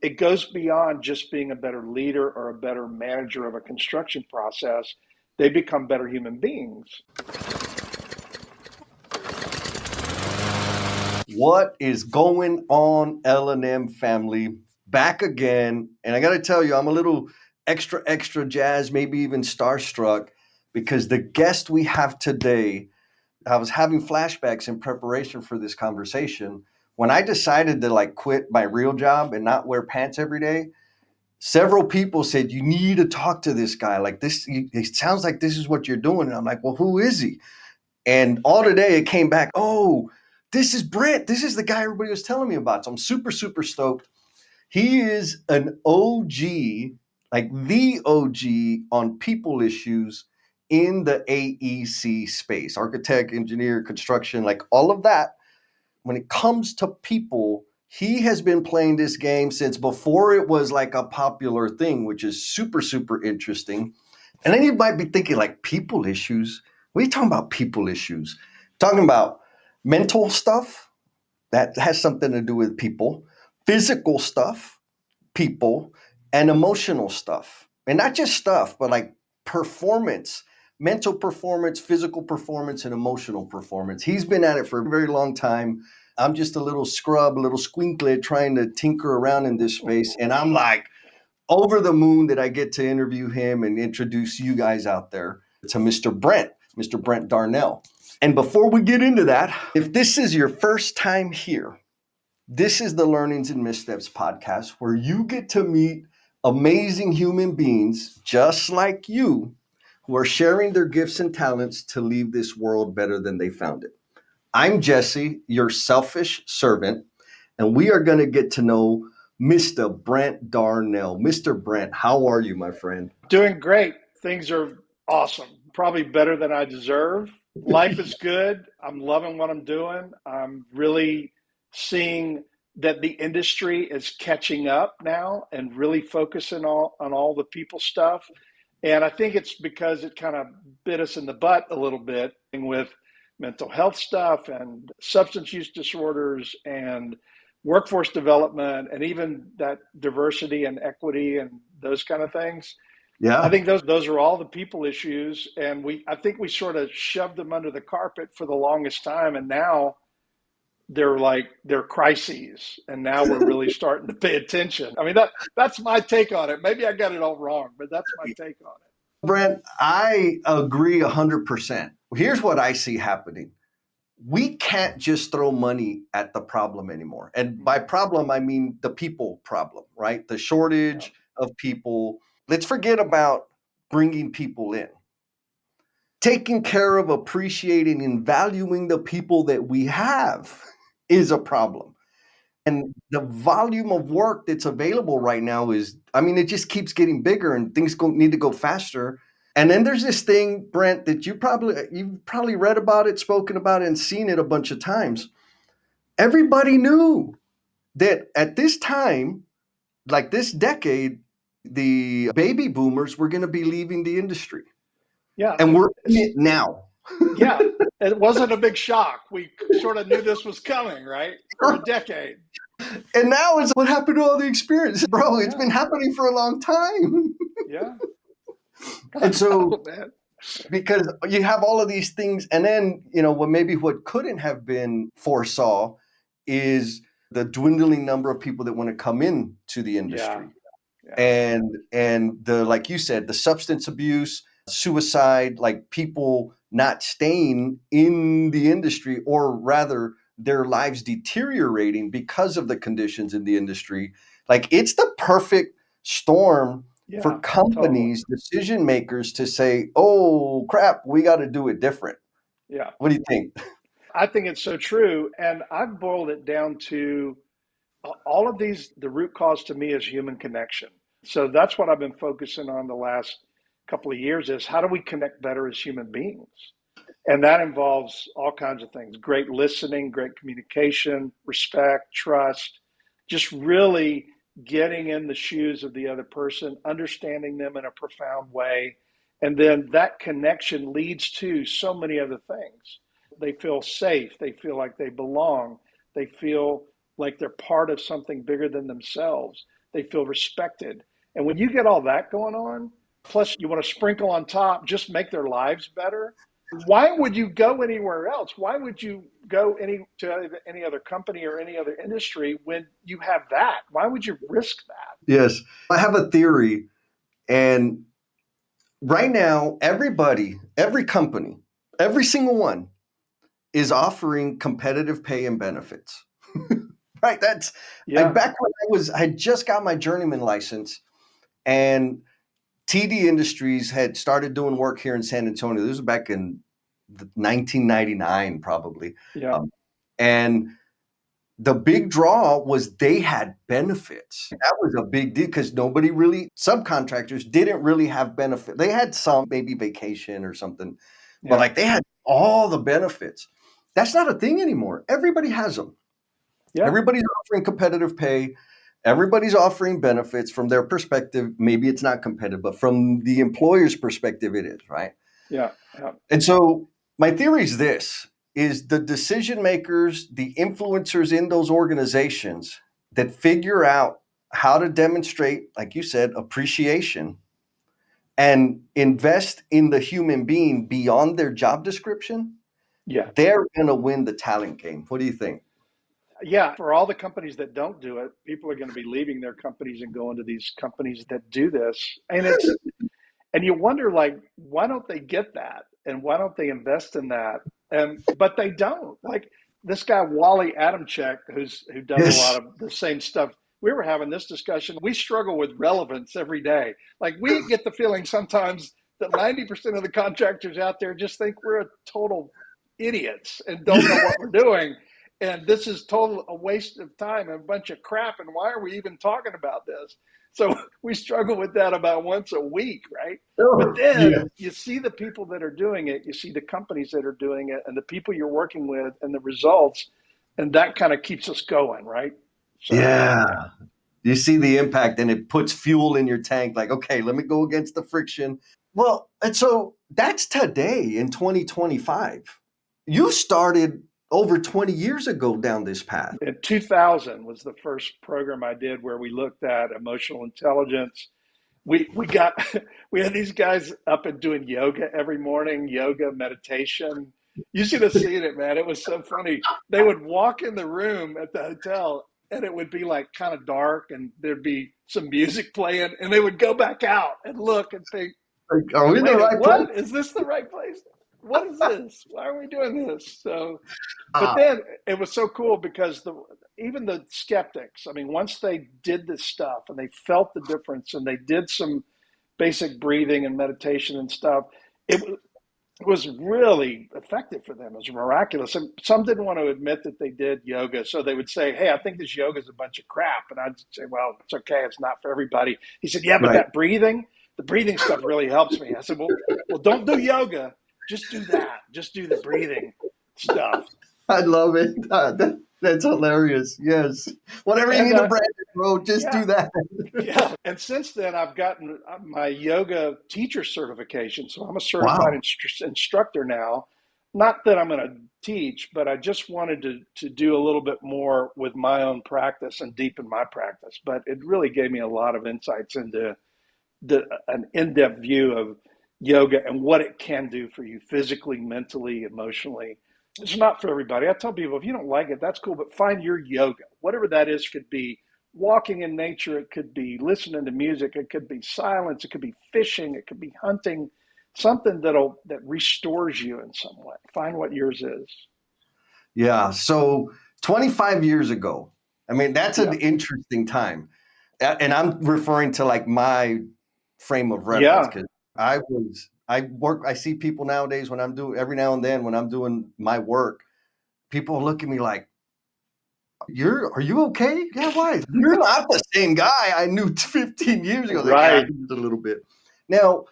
It goes beyond just being a better leader or a better manager of a construction process. They become better human beings. What is going on, L&M family? Back again. And I got to tell you, I'm a little extra jazzed, maybe even starstruck, because the guest we have today, I was having flashbacks in preparation for this conversation. When I decided to quit my real job and not wear pants every day, several people said, you need to talk to this guy. Like this, it sounds like this is what you're doing. And I'm like, well, who is he? And all today it came back, oh, this is Brent. This is the guy everybody was telling me about. So I'm super stoked. He is an OG, like the OG on people issues in the AEC space, architect, engineer, construction, like all of that. When it comes to people, he has been playing this game since before it was like a popular thing, which is super interesting. And then you might be thinking, like, people issues. What are you talking about, people issues? Talking about mental stuff that has something to do with people, physical stuff, people, and emotional stuff. And not just stuff, but like performance, mental performance, physical performance, and emotional performance. He's been at it for a very long time. I'm just a little scrub, a little squinklet trying to tinker around in this space. And I'm like, over the moon that I get to interview him and introduce you guys out there to Mr. Brent Darnell. And before we get into that, if this is your first time here, this is the Learnings and Missteps podcast where you get to meet amazing human beings just like you who are sharing their gifts and talents to leave this world better than they found it. I'm Jesse, your selfish servant, and we are going to get to know Mr. Brent Darnell. Mr. Brent, how are you, my friend? Doing great. Things are awesome. Probably better than I deserve. Life is good. I'm loving what I'm doing. I'm really seeing that the industry is catching up now and really focusing on all the people stuff. And I think it's because it kind of bit us in the butt a little bit with mental health stuff and substance use disorders and workforce development and even that diversity and equity and those kind of things. I Yeah. think those are all the people issues, and I think we sort of shoved them under the carpet for the longest time, and now they're crises, and now we're really starting to pay attention. I mean that's my take on it. Maybe I got it all wrong, but that's my take on it. Brent, I agree 100%. Here's what I see happening. We can't just throw money at the problem anymore. And by problem, I mean the people problem, right? The Yeah. shortage of people. Let's forget about bringing people in. Taking care of, appreciating, and valuing the people that we have is a problem. And the volume of work that's available right now is, I mean, it just keeps getting bigger and things need to go faster. And then there's this thing, Brent, that you've probably read about it, spoken about it, and seen it a bunch of times. Everybody knew that at this time, like this decade, the baby boomers were going to be leaving the industry. Yeah. And we're in It's, it now. yeah. It wasn't a big shock. We sort of knew this was coming, right? For a decade. And now it's what happened to all the experience. Bro, it's Yeah. been happening for a long time. Yeah. And so Oh, man. because you have all of these things, and then what couldn't have been foresaw is the dwindling number of people that want to come in to the Yeah. industry, Yeah. and the, like you said, the substance abuse, suicide, like people not staying in the industry, or rather their lives deteriorating because of the conditions in the industry. Like, it's the perfect storm for Yeah. Totally. companies, decision makers, to say, oh crap, we got to do it different. Yeah. What do you think? I think it's so true. And I've boiled it down to all of these, the root cause to me is human connection. So that's what I've been focusing on the last couple of years is how do we connect better as human beings? And that involves all kinds of things: great listening, great communication, respect, trust, just really getting in the shoes of the other person, understanding them in a profound way. And then that connection leads to so many other things. They feel safe, they feel like they belong, they feel like they're part of something bigger than themselves. they feel respected. And when you get all that going on, plus you want to sprinkle on top, just make their lives better. Why would you go anywhere else? Why would you go to any other company or any other industry when you have that? Why would you risk that? Yes. I have a theory, and right now, everybody, every company, every single one is offering competitive pay and benefits. Right? That's Yeah, back when I had just got my journeyman license, and TD Industries had started doing work here in San Antonio. This was back in 1999, probably. yeah, Um, and the big draw was they had benefits. That was a big deal because nobody really, subcontractors didn't really have benefit. They had some, maybe vacation or something, but yeah, like they had all the benefits. That's not a thing anymore. Everybody has them. yeah, Everybody's offering competitive pay. Everybody's offering benefits from their perspective. Maybe it's not competitive, but from the employer's perspective, it is, right? yeah, yeah, And so my theory is this is the decision makers, the influencers in those organizations that figure out how to demonstrate, like you said, appreciation and invest in the human being beyond their job description, yeah. they're going to win the talent game. What do you think? Yeah, for all the companies that don't do it, people are going to be leaving their companies and going to these companies that do this. And you wonder, like, why don't they get that? And why don't they invest in that? And but they don't. Like this guy Wally Adamczyk, who does a lot Yes. of the same stuff. We were having this discussion. We struggle with relevance every day. Like we get the feeling sometimes that 90% of the contractors out there just think we're a total idiots and don't know what we're doing. And this is total a waste of time and a bunch of crap. And why are we even talking about this? So we struggle with that about once a week, right? But Oh, then yeah. you see the people that are doing it, you see the companies that are doing it, and the people you're working with, and the results, and that kind of keeps us going, right? So yeah, Yeah. You see the impact and it puts fuel in your tank. Like, okay, let me go against the friction. Well, and so that's today in 2025. You started over 20 years ago down this path. in 2000 was the first program I did where we looked at emotional intelligence. We got we had these guys up and doing yoga every morning, yoga meditation. You should have seen it, man. It was so funny. They would walk in the room at the hotel and it would be like kind of dark and there'd be some music playing and they would go back out and look and think, Like, are we in the wait, right place? what? Is this the right place? What is this? Why are we doing this? So but Ah, then it was so cool because even the skeptics, I mean, once they did this stuff and they felt the difference and they did some basic breathing and meditation and stuff, it was really effective for them. It was miraculous. And some didn't want to admit that they did yoga. So they would say, hey, I think this yoga is a bunch of crap. And I'd say, well, it's okay. It's not for everybody. He said, yeah, but right. the breathing stuff really helps me. I said, well, don't do yoga. Just do that. Just do the breathing stuff. I love it. That's hilarious. Yes. Whatever you And need to brand it, bro, just yeah, do that. yeah. And since then, I've gotten my yoga teacher certification. So I'm a certified Wow. instructor now. Not that I'm going to teach, but I just wanted to do a little bit more with my own practice and deepen my practice. But it really gave me a lot of insights into an in-depth view of yoga and what it can do for you physically, mentally, emotionally. It's not for everybody. I tell people if you don't like it, that's cool, but find your yoga. Whatever that is, could be walking in nature, it could be listening to music, it could be silence, it could be fishing, it could be hunting, something that restores you in some way. Find what yours is. Yeah. So 25 years ago, I mean, that's an Yeah. interesting time. And I'm referring to like my frame of reference Yeah. because I see people nowadays when I'm doing, every now and then when I'm doing my work, people look at me like, are you okay? Yeah, why? You're not the same guy I knew 15 years ago. Like, yeah, Right. just a little bit. Now,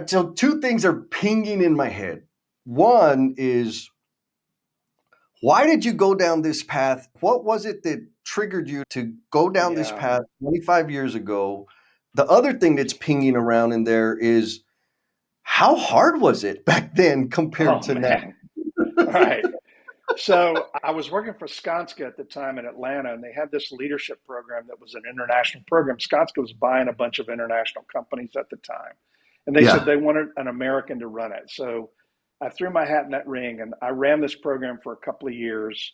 so two things are pinging in my head. One is, why did you go down this path? What was it that triggered you to go down this Yeah. path 25 years ago? The other thing that's pinging around in there is, how hard was it back then compared Oh to now? man. Right. So I was working for Skanska at the time in Atlanta, and they had this leadership program that was an international program. Skanska was buying a bunch of international companies at the time. And they said Yeah. they wanted an American to run it. So I threw my hat in that ring, and I ran this program for a couple of years.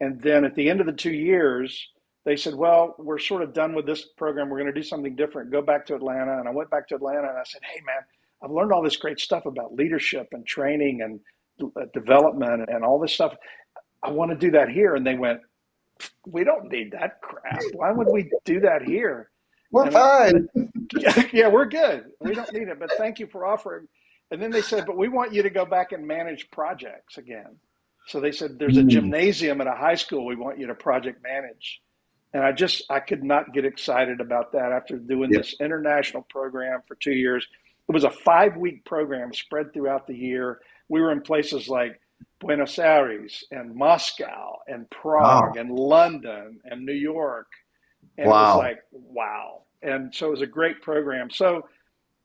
And then at the end of the 2 years, they said, well, we're sort of done with this program. We're going to do something different. Go back to Atlanta. And I went back to Atlanta, and I said, hey, man, I've learned all this great stuff about leadership and training and development and all this stuff. I want to do that here. And they went, we don't need that crap. Why would we do that here? We're And fine. yeah, we're good. We don't need it, but thank you for offering. And then they said, but we want you to go back and manage projects again. So they said, there's a Mm. gymnasium at a high school we want you to project manage. And I could not get excited about that after doing Yeah. this international program for 2 years. It was a 5-week program spread throughout the year. We were in places like Buenos Aires and Moscow and Wow. Prague and London and New York. And it was Wow. like, wow. And so it was a great program. So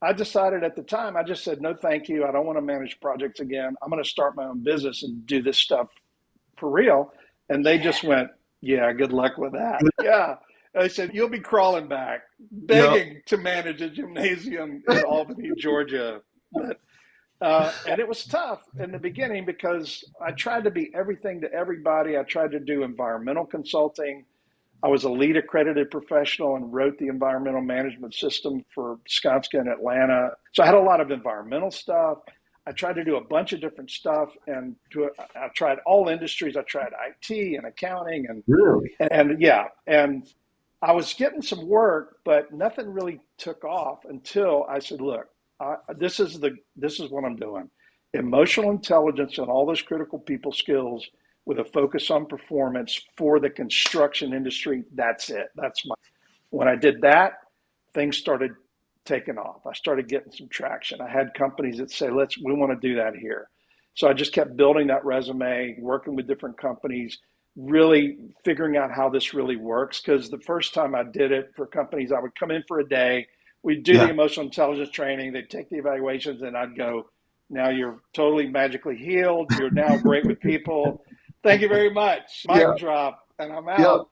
I decided at the time, I just said, no, thank you. I don't want to manage projects again. I'm going to start my own business and do this stuff for real. And they just went, yeah, good luck with that. Yeah. And they said, you'll be crawling back, Yep. begging to manage a gymnasium in Albany, Georgia. But, and it was tough in the beginning because I tried to be everything to everybody. I tried to do environmental consulting. I was a lead accredited professional and wrote the environmental management system for Skanska in Atlanta. So I had a lot of environmental stuff. I tried to do a bunch of different stuff, and I tried all industries. I tried IT and accounting, Really? and yeah, and I was getting some work, but nothing really took off until I said, "Look, this is what I'm doing: emotional intelligence and all those critical people skills with a focus on performance for the construction industry. That's it. That's my." When I did that, things started taking off. I started getting some traction. I had companies that say, we want to do that here. So I just kept building that resume, working with different companies, really figuring out how this really works. Because the first time I did it for companies, I would come in for a day, we'd do the Yeah. emotional intelligence training, they'd take the evaluations, and I'd go, now you're totally magically healed. You're now great with people. Thank you very much. Yeah. Mic drop, and I'm Yep. out.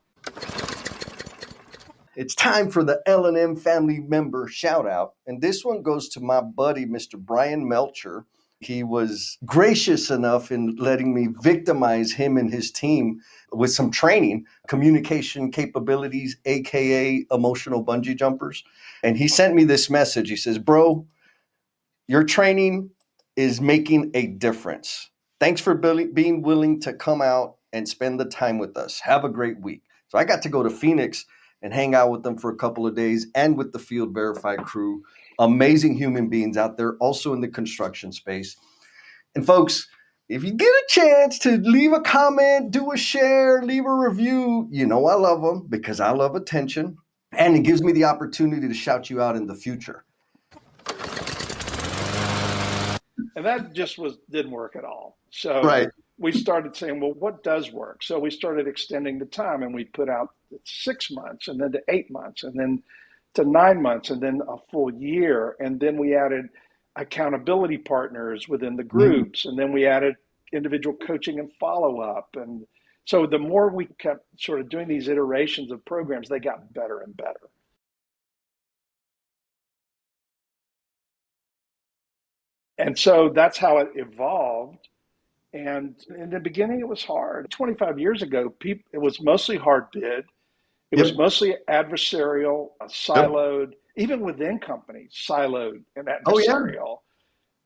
It's time for the L&M family member shout out. And this one goes to my buddy, Mr. Brian Melcher. He was gracious enough in letting me victimize him and his team with some training, communication capabilities, AKA emotional bungee jumpers. And he sent me this message. He says, bro, your training is making a difference. Thanks for being willing to come out and spend the time with us. Have a great week. So I got to go to Phoenix and hang out with them for a couple of days and with the Field Verify crew. Amazing human beings out there, also in the construction space. And folks, if you get a chance to leave a comment, do a share, leave a review, you know I love them because I love attention. And it gives me the opportunity to shout you out in the future. And that just didn't work at all. So Right. we started saying, well, what does work? So we started extending the time, and we put out 6 months, and then to 8 months, and then to 9 months, and then a full year. And then we added accountability partners within the groups, and then we added individual coaching and follow up. And so the more we kept sort of doing these iterations of programs, they got better and better. And so that's how it evolved. And in the beginning, it was hard. 25 years ago, it was mostly hard bid. It was Yep. mostly adversarial, Yep. siloed, even within companies, siloed and Oh, yeah. adversarial.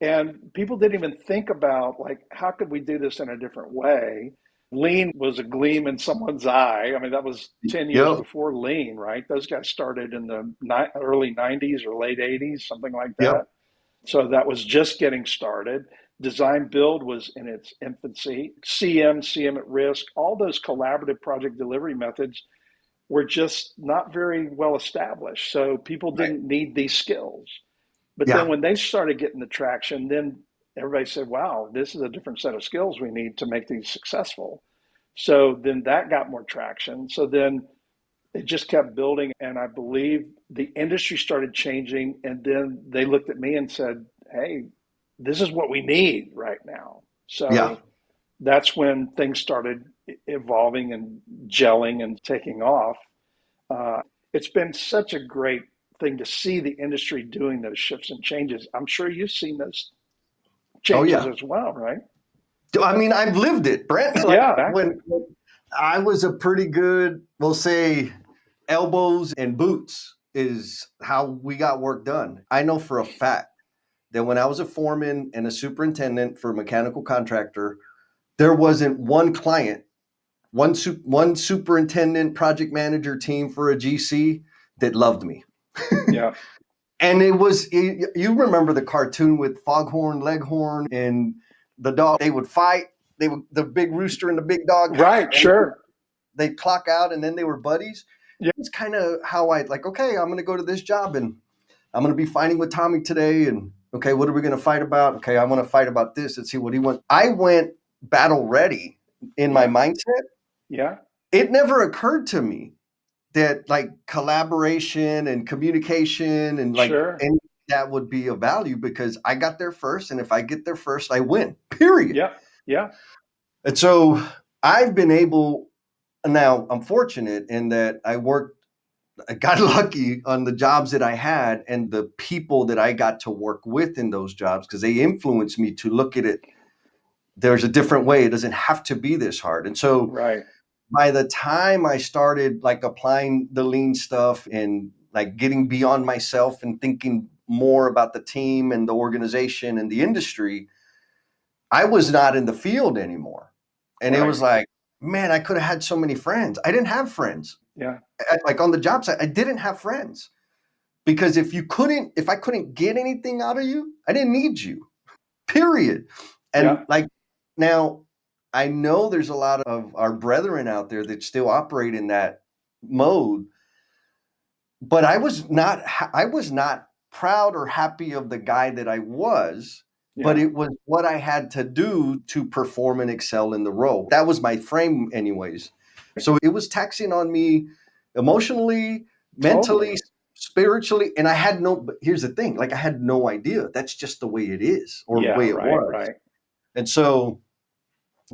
And people didn't even think about, like, how could we do this in a different way? Lean was a gleam in someone's eye. I mean, that was 10 years Yep. before lean, right? Those guys started in the early 90s or late 80s, something like Yep. that. So that was just getting started. Design build was in its infancy. CM at risk, all those collaborative project delivery methods were just not very well established. So people Right. didn't need these skills. But then Yeah. when they started getting the traction, then everybody said, wow, this is a different set of skills we need to make these successful. So then that got more traction. So then it just kept building. And I believe the industry started changing. And then they looked at me and said, hey, this is what we need right now. Yeah. So that's when things started evolving and gelling and taking off. It's been such a great thing to see the industry doing those shifts and changes. I'm sure you've seen those Oh changes yeah. as well, right? I mean, I've lived it, Brent. Like Yeah, exactly. when I was a pretty good, we'll say, elbows and boots is how we got work done. I know for a fact that when I was a foreman and a superintendent for a mechanical contractor, there wasn't one client, one superintendent, project manager team for a GC that loved me. Yeah. And you remember the cartoon with Foghorn Leghorn and the dog, they would fight. The big rooster and the big dog, Right. and Sure. they'd clock out and then they were buddies. Yeah. It's kind of how I like, okay, I'm going to go to this job and I'm going to be fighting with Tommy today. And okay, what are we going to fight about? Okay, I want to fight about this and see what he wants. I went battle ready in my Yeah. mindset. Yeah. It never occurred to me that like collaboration and communication and like Sure. and that would be of value because I got there first. And if I get there first, I win, period. Yeah. Yeah. And so I've been able, now I'm fortunate in that I got lucky on the jobs that I had and the people that I got to work with in those jobs because they influenced me to look at it. There's a different way. It doesn't have to be this hard. And so Right. by the time I started like applying the lean stuff and like getting beyond myself and thinking more about the team and the organization and the industry, I was not in the field anymore. And it Right. was like, man, I could have had so many friends. I didn't have friends. Yeah. Like on the job site, I didn't have friends because if I couldn't get anything out of you, I didn't need you, period. Yeah. And like now, I know there's a lot of our brethren out there that still operate in that mode, but I was not proud or happy of the guy that I was, but Yeah. it was what I had to do to perform and excel in the role. That was my frame anyways. So it was taxing on me emotionally, mentally, Totally. spiritually, and but here's the thing, like I had no idea. That's just the way it is or the Yeah. way it Right. was. Right. And so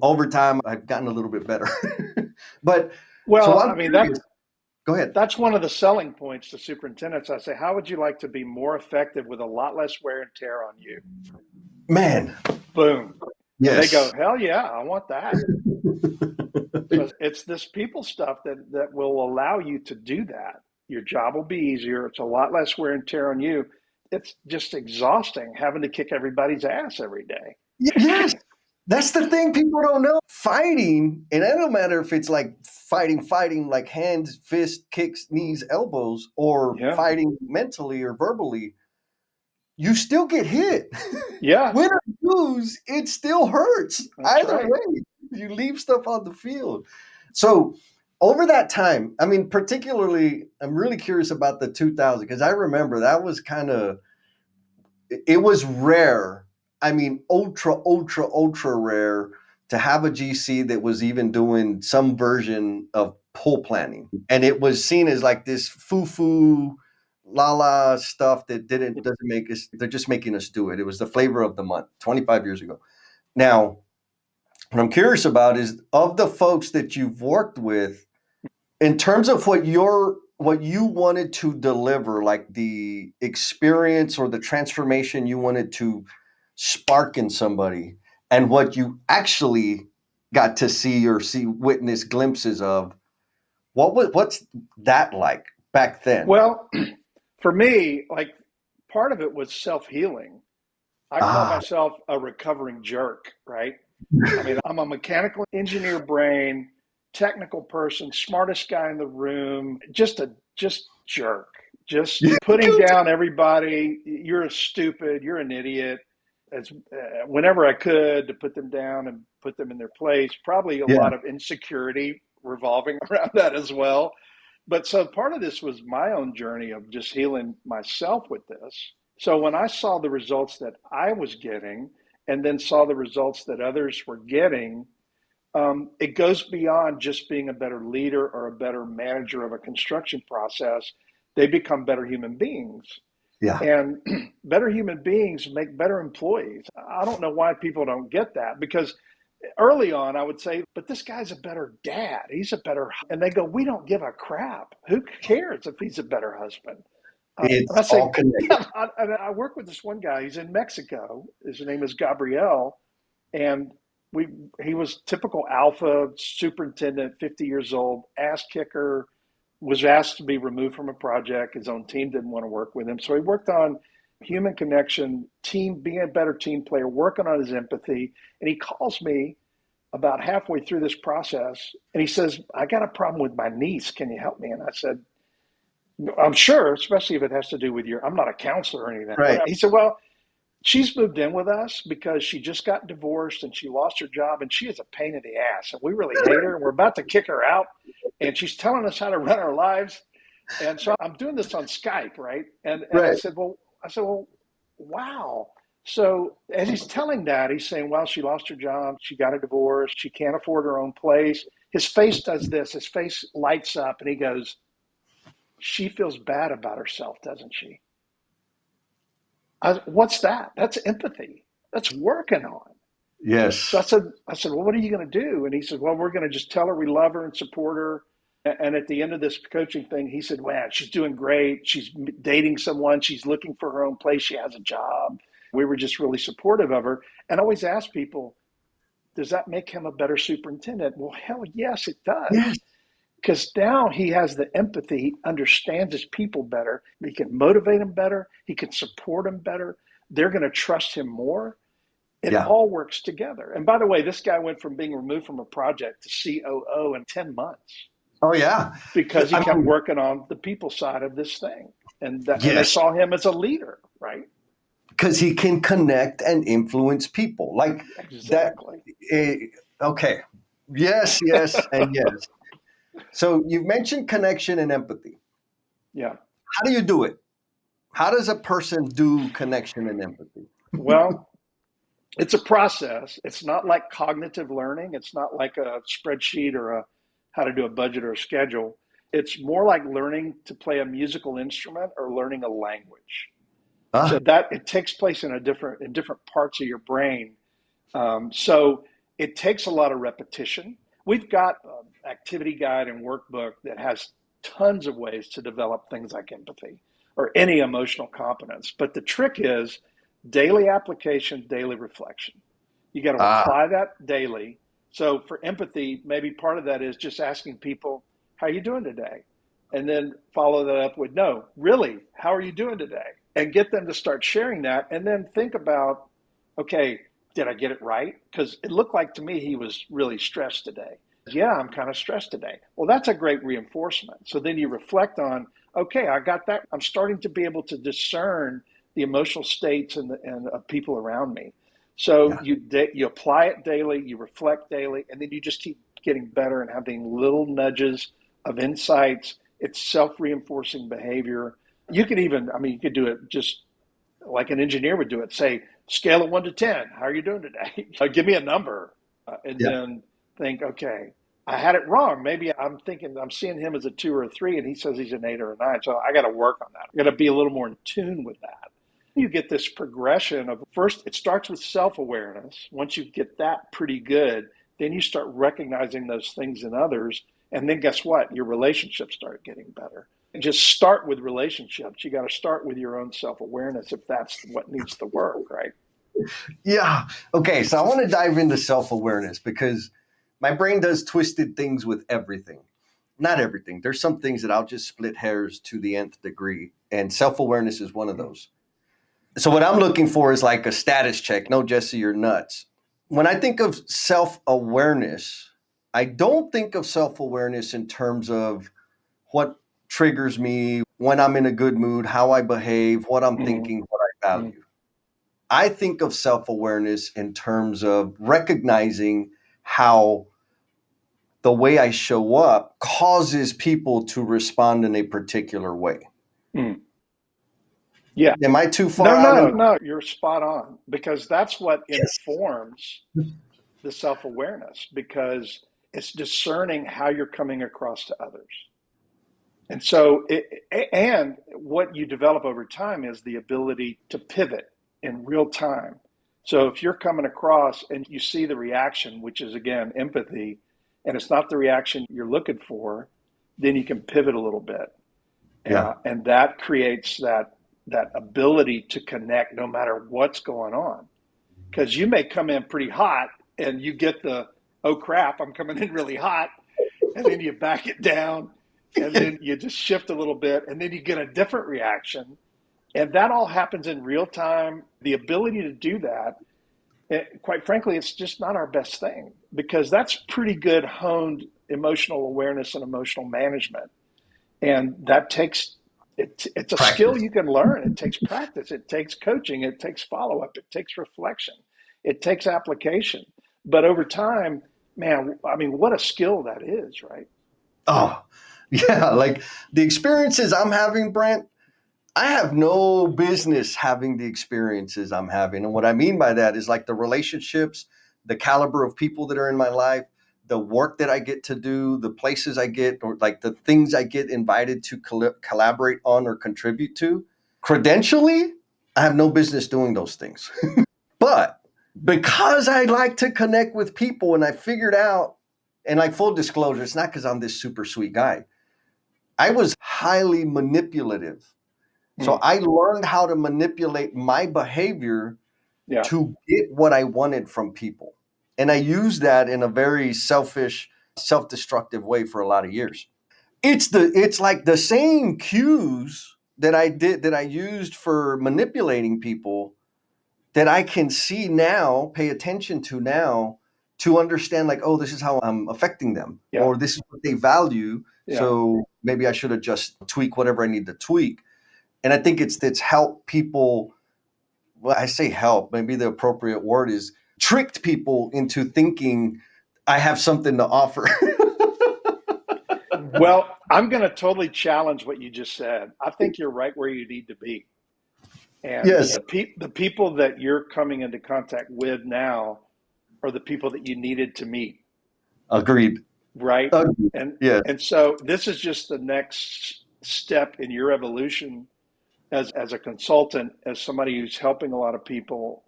over time I've gotten a little bit better. But so Well, I'm I mean, curious. Go ahead. that's one of the selling points to superintendents. I say, how would you like to be more effective with a lot less wear and tear on you? Man, Boom. And they go, yes. hell yeah, I want that. So it's this people stuff that will allow you to do that. Your job will be easier. It's a lot less wear and tear on you. It's just exhausting having to kick everybody's ass every day. Yes. That's the thing people don't know. Fighting, and it don't matter if it's like fighting like hands, fists, kicks, knees, elbows, or Yeah. fighting mentally or verbally, you still get hit. Yeah. Win or lose, it still hurts. That's Either right. way, you leave stuff on the field. So over that time, I mean, particularly, I'm really curious about the 2000 because I remember that was kind of, it was rare. I mean, ultra rare to have a GC that was even doing some version of pull planning. And it was seen as like this foo la la stuff that doesn't make us, they're just making us do it. It was the flavor of the month 25 years ago. Now, what I'm curious about is of the folks that you've worked with, in terms of what you wanted to deliver, like the experience or the transformation you wanted to spark in somebody, and what you actually got to see witness glimpses of, what's that like back then? Well, for me, like part of it was self healing. I call Ah, myself a recovering jerk, right? I mean, I'm a mechanical engineer brain, technical person, smartest guy in the room, just jerk, just yeah, putting down everybody. You're a stupid, you're an idiot. As whenever I could to put them down and put them in their place. Probably a yeah, lot of insecurity revolving around that as well. But so part of this was my own journey of just healing myself with this. So when I saw the results that I was getting, and then saw the results that others were getting, it goes beyond just being a better leader or a better manager of a construction process. They become better human beings. yeah, And better human beings make better employees. I don't know why people don't get that because early on, I would say, but this guy's a better dad. He's a better, and they go, we don't give a crap. Who cares if he's a better husband? And It's I all say, connected. yeah, I work with this one guy. He's in Mexico. His name is Gabriel. And we, he was typical alpha superintendent, 50 years old, ass kicker, was asked to be removed from a project. His own team didn't want to work with him. So he worked on human connection, team, being a better team player, working on his empathy. And he calls me about halfway through this process and he says, I got a problem with my niece. Can you help me? And I said, I'm sure, especially if it has to do with I'm not a counselor or anything. Right. He said, well, she's moved in with us because she just got divorced and she lost her job and she is a pain in the ass. And we really hate her and we're about to kick her out. And she's telling us how to run our lives. And so I'm doing this on Skype, right? And Right. I said, well, wow. So as he's telling that, he's saying, well, she lost her job. She got a divorce. She can't afford her own place. His face does this. His face lights up and he goes, she feels bad about herself, doesn't she? What's that? That's empathy. That's working on. So Yes. I said, well, what are you going to do? And he said, well, we're going to just tell her we love her and support her. And at the end of this coaching thing, he said, wow, she's doing great. She's dating someone. She's looking for her own place. She has a job. We were just really supportive of her. And I always ask people, does that make him a better superintendent? Well, hell yes, it Yes. does. Because now he has the empathy, he understands his people better, he can motivate them better, he can support them better, they're going to trust him more. It Yeah. all works together. And by the way, this guy went from being removed from a project to COO in 10 months Oh yeah. because he I kept mean, working on the people side of this thing. And they yes, saw him as a leader, right? because he can connect and influence people like that. Exactly. eh, okay. Yes, yes, and yes. So you've mentioned connection and empathy. Yeah. How do you do it? How does a person do connection and empathy? Well, it's a process. It's not like cognitive learning. It's not like a spreadsheet or a how to do a budget or a schedule. It's more like learning to play a musical instrument or learning a language. So Ah, that it takes place in different parts of your brain. So it takes a lot of repetition. We've got an activity guide and workbook that has tons of ways to develop things like empathy or any emotional competence. But the trick is daily application, daily reflection. You got to ah, apply that daily. So for empathy, maybe part of that is just asking people, how are you doing today? And then follow that up with, no, really, how are you doing today? And get them to start sharing that. And then think about, okay, did I get it right? Because it looked like to me he was really stressed today. Yeah, I'm kind of stressed today. Well, that's a great reinforcement. So then you reflect on, okay, I got that. I'm starting to be able to discern the emotional states and of people around me. So yeah, you apply it daily, you reflect daily, and then you just keep getting better and having little nudges of insights. It's self-reinforcing behavior. You could even, I mean, you could do it just like an engineer would do it. Say, scale of 1 to 10. How are you doing today? Give me a number, and yeah, then think, okay, I had it wrong. Maybe I'm thinking I'm seeing him as a 2 or 3, and he says he's an 8 or a 9. So I got to work on that. I got to be a little more in tune with that. You get this progression of first, it starts with self awareness. Once you get that pretty good, then you start recognizing those things in others. And then guess what? Your relationships start getting better. Just start with relationships. You got to start with your own self awareness if that's what needs to work, right? yeah. Okay, so I want to dive into self awareness because my brain does twisted things with everything. Not everything. There's some things that I'll just split hairs to the nth degree, and self awareness is one of those. So what I'm looking for is like a status check. No, Jesse, you're nuts. When I think of self awareness, I don't think of self awareness in terms of what triggers me, when I'm in a good mood, how I behave, what I'm Mm-hmm. thinking, what I value. I think of self awareness in terms of recognizing how the way I show up causes people to respond in a particular way. Mm-hmm. Yeah. Am I too No, far out in? no, no. You're spot on because that's what Yes. informs the self awareness because it's discerning how you're coming across to others. And so, and what you develop over time is the ability to pivot in real time So if you're coming across and you see the reaction, which is again empathy, and it's not the reaction you're looking for, then you can pivot a little bit, Yeah. and that creates that ability to connect no matter what's going on. Because you may come in pretty hot, and you get the oh crap, I'm coming in really hot, and then you back it down, and then you just shift a little bit, and then you get a different reaction, and that all happens in real time. The ability to do that, quite frankly, it's just not our best thing because that's pretty good honed emotional awareness and emotional management. And that takes it's a skill Practice. you can learn. It takes practice, it takes coaching, it takes follow-up, it takes reflection, it takes application. But over time, man, I mean, what a skill that is, right? Oh, yeah. Like the experiences I'm having, Brent, I have no business having the experiences I'm having. And what I mean by that is like the relationships, the caliber of people that are in my life, the work that I get to do, the places I get, or like the things I get invited to collaborate on or contribute to. Credentially, I have no business doing those things. But because I like to connect with people and I figured out, and like full disclosure, it's not because I'm this super sweet guy. I was highly manipulative. So Mm, I learned how to manipulate my behavior yeah. to get what I wanted from people. And I used that in a very selfish, self-destructive way for a lot of years. It's like the same cues that I used for manipulating people that I can see now, pay attention to now to understand like, oh, this is how I'm affecting them, Yeah. or this is what they value. Yeah. So maybe I should have just tweak whatever I need to tweak. And I think it's helped people. Well, I say help, maybe the appropriate word is tricked people into thinking I have something to offer. Well, I'm going to totally challenge what you just said. I think you're right where you need to be. And Yes, the people that you're coming into contact with now are the people that you needed to meet, agreed. right? Agreed. And Yes, and so this is just the next step in your evolution as a consultant, as somebody who's helping a lot of people.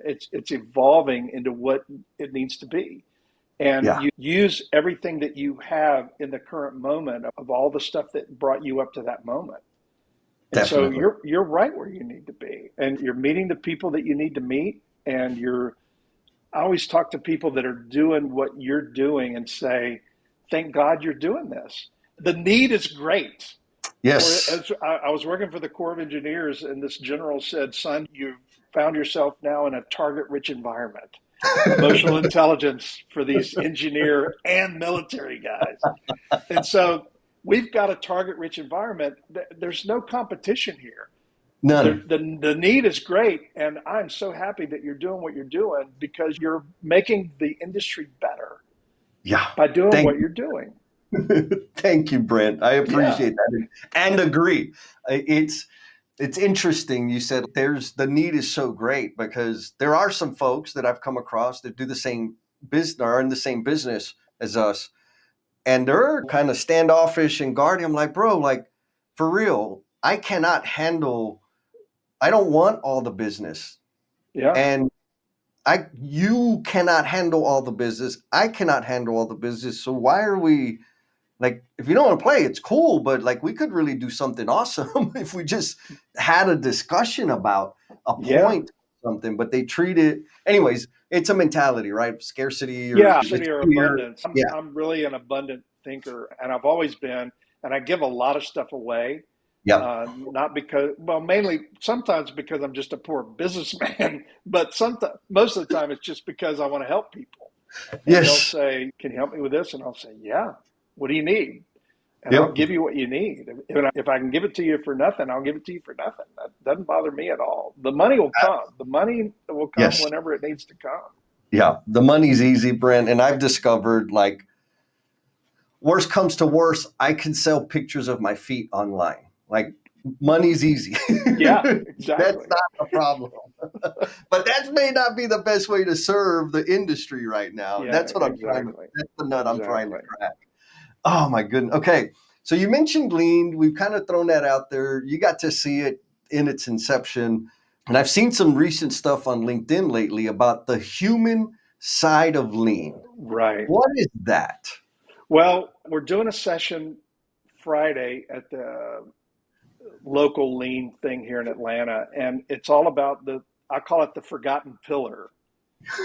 It's evolving into what it needs to be. And yeah, you use everything that you have in the current moment of all the stuff that brought you up to that moment. And so definitely. you're right where you need to be, and you're meeting the people that you need to meet, and you're I always talk to people that are doing what you're doing and say, thank God you're doing this. The need is great. Or Yes. as I was working for the Corps of Engineers, and this general said, son, you've found yourself now in a target rich environment. Emotional intelligence for these engineer and military guys. And so we've got a target rich environment. There's no competition here. None. The need is great, and I'm so happy that you're doing what you're doing because you're making the industry better Yeah. by doing Thank what you're doing. Thank you, Brent. I Yeah, appreciate that and agree. It's interesting. You said there's the need is so great because there are some folks that I've come across that do the same business or are in the same business as us, and they're kind of standoffish and guarding. I'm like, bro, like for real, I cannot handle. I don't want all the business, yeah, and you cannot handle all the business. I cannot handle all the business. So why are we? Like, if you don't want to play, it's cool, but like we could really do something awesome if we just had a discussion about a yeah, point, something. But they treat it, anyways. It's a mentality, right? Scarcity or yeah. it's City or here. abundance. Yeah, I'm really an abundant thinker, and I've always been, and I give a lot of stuff away. yeah, Not because, well, mainly sometimes because I'm just a poor businessman, but sometimes most of the time it's just because I want to help people. And they'll yes, say, "Can you help me with this?" And I'll say, "Yeah. What do you need?" And I'll yep, give you what you need. If I can give it to you for nothing, I'll give it to you for nothing. That doesn't bother me at all. The money will come. The money will come yes, whenever it needs to come. yeah. The money's easy, Brent, and I've discovered like worst comes to worst, I can sell pictures of my feet online. Like money's easy. Yeah, That's exactly. not a problem. But that may not be the best way to serve the industry right now. Yeah, That's what I'm trying to, exactly. that's the nut I'm trying to Exactly. crack. Oh my goodness. Okay. So you mentioned lean. We've kind of thrown that out there. You got to see it in its inception. And I've seen some recent stuff on LinkedIn lately about the human side of lean. Right. What is that? Well, we're doing a session Friday at the local lean thing here in Atlanta, and it's all about I call it the forgotten pillar.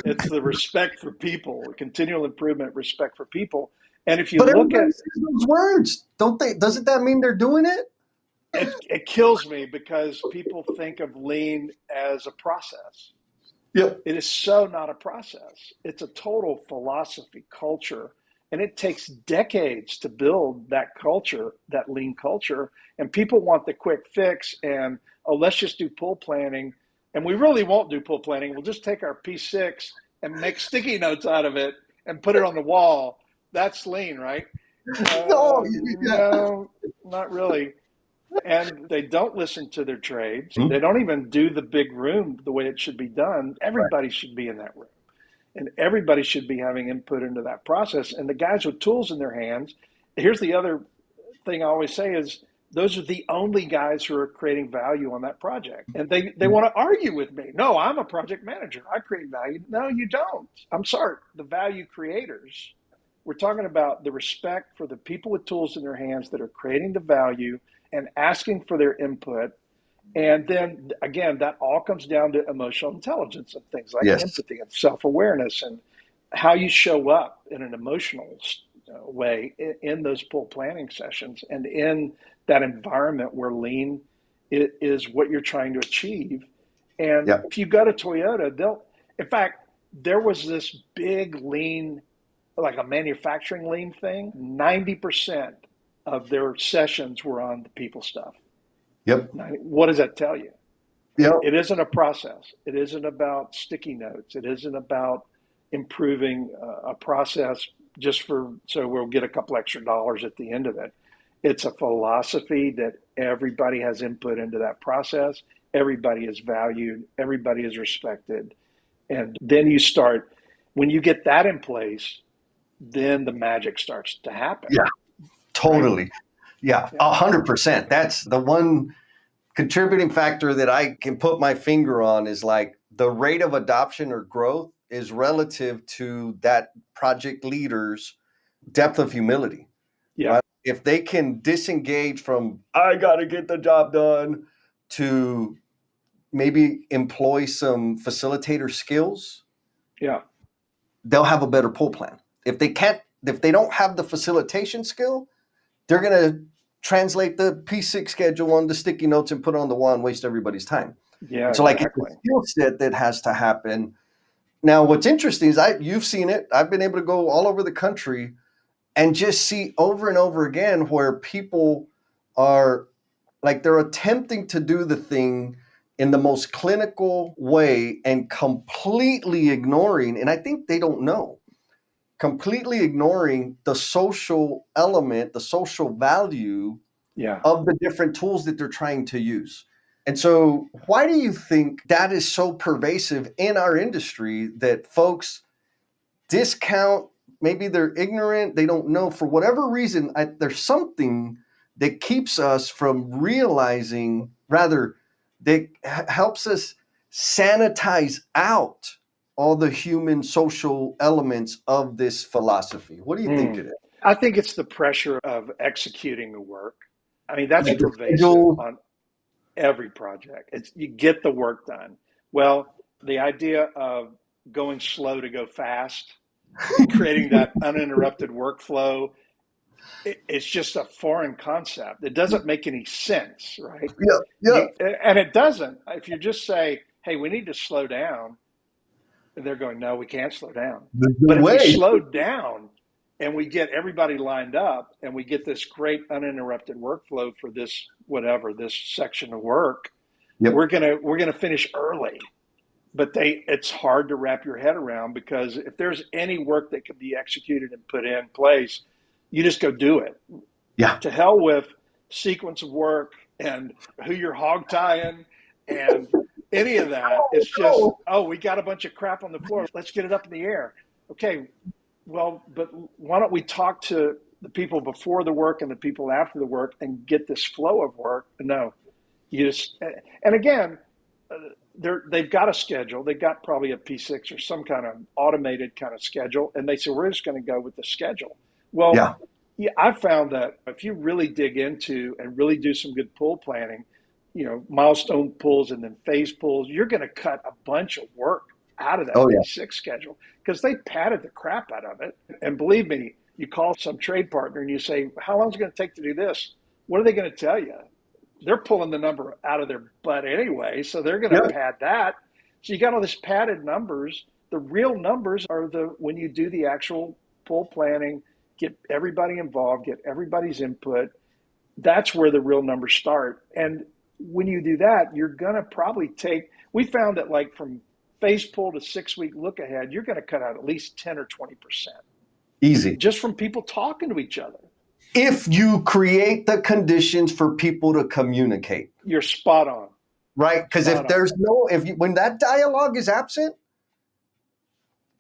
It's the respect for people, continual improvement, respect for people. And if you But look everybody at says those words, don't they? Doesn't that mean they're doing it? it kills me because people think of lean as a process. Yep. It is so not a process. It's a total philosophy, culture, and it takes decades to build that culture, that lean culture. And people want the quick fix and, oh, let's just do pull planning. And we really won't do pull planning. We'll just take our P6 and make sticky notes out of it and put it on the wall. That's lean, right? No, yeah. No, not really. And they don't listen to their trades. Hmm? They don't even do the big room the way it should be done. Right. Everybody should be in that room, and everybody should be having input into that process. And the guys with tools in their hands, here's the other thing I always say is those are the only guys who are creating value on that project. And they want to argue with me. No, I'm a project manager. I create value. No, you don't. I'm sorry. The value creators. We're talking about the respect for the people with tools in their hands that are creating the value and asking for their input. And then again, that all comes down to emotional intelligence and things like Yes. empathy and self awareness and how you show up in an emotional way in those pull planning sessions and in that environment where lean is what you're trying to achieve. And Yep. if you go to Toyota, in fact, there was this big lean, like a manufacturing lean thing. 90% of their sessions were on the people stuff. Yep. What does that tell you? Yep. It isn't a process. It isn't about sticky notes. It isn't about improving a process just so we'll get a couple extra dollars at the end of it. It's a philosophy that everybody has input into that process. Everybody is valued. Everybody is respected. And then when you get that in place, then the magic starts to happen. Yeah. Right? Totally. Yeah. Yeah. 100%. That's the one contributing factor that I can put my finger on is like the rate of adoption or growth is relative to that project leader's depth of humility, Yeah. right? If they can disengage from, I got to get the job done, to maybe employ some facilitator skills, Yeah. they'll have a better pull plan. If they don't have the facilitation skill, they're going to translate the P6 schedule on the sticky notes and put it on the wall and waste everybody's time. Yeah, And so, like, it's a exactly. skill set that has to happen. Now, what's interesting is you've seen it. I've been able to go all over the country and just see over and over again where people are like they're attempting to do the thing in the most clinical way and completely ignoring, and I think they don't know, completely ignoring the social element, the social value Yeah. of the different tools that they're trying to use. And so, why do you think that is so pervasive in our industry that folks discount? Maybe they're ignorant, they don't know for whatever reason. There's something that keeps us from realizing, rather, that helps us sanitize out all the human social elements of this philosophy. What do you think Hmm. it is? I think it's the pressure of executing the work. I mean, that's Like the pervasive schedule. on every project. It's you get the work done. Well, the idea of going slow to go fast and creating that uninterrupted workflow, it's just a foreign concept. It doesn't make any sense, right? Yeah, yeah. And it doesn't. If you just say, "Hey, we need to slow down," and they're going, "No, we can't slow down." The But if we way. slow down and we get everybody lined up and we get this great uninterrupted workflow for this section of work, Yep. we're gonna finish early. But it's hard to wrap your head around because if there's any work that can be executed and put in place, you just go do it. Yeah. To hell with sequence of work and who you're hog tying and any of that. It's just, Oh, oh, we got a bunch of crap on the floor. Let's get it up in the air. Okay, well, but why don't we talk to the people before the work and the people after the work and get this flow of work? No, you just, and again, they've got a schedule. They've got probably a P6 or some kind of automated kind of schedule, and they say we're just going to go with the schedule. Well, Yeah. yeah, I found that if you really dig into and really do some good pull planning, milestone pulls and then phase pulls, you're going to cut a bunch of work out of that Oh, yeah. P6 schedule because they padded the crap out of it. And believe me, you call some trade partner and you say, how long is it going to take to do this? What are they going to tell you? They're pulling the number out of their butt anyway, so they're going to Yep. pad that. So you got all this padded numbers. The real numbers are when you do the actual pull planning, get everybody involved, get everybody's input. That's where the real numbers start. And when you do that, you're going to probably we found that like from phase pull to 6 week look ahead, you're going to cut out at least 10 or 20% Easy. just from people talking to each other. If you create the conditions for people to communicate. You're spot on. Right? Because if there's when that dialogue is absent,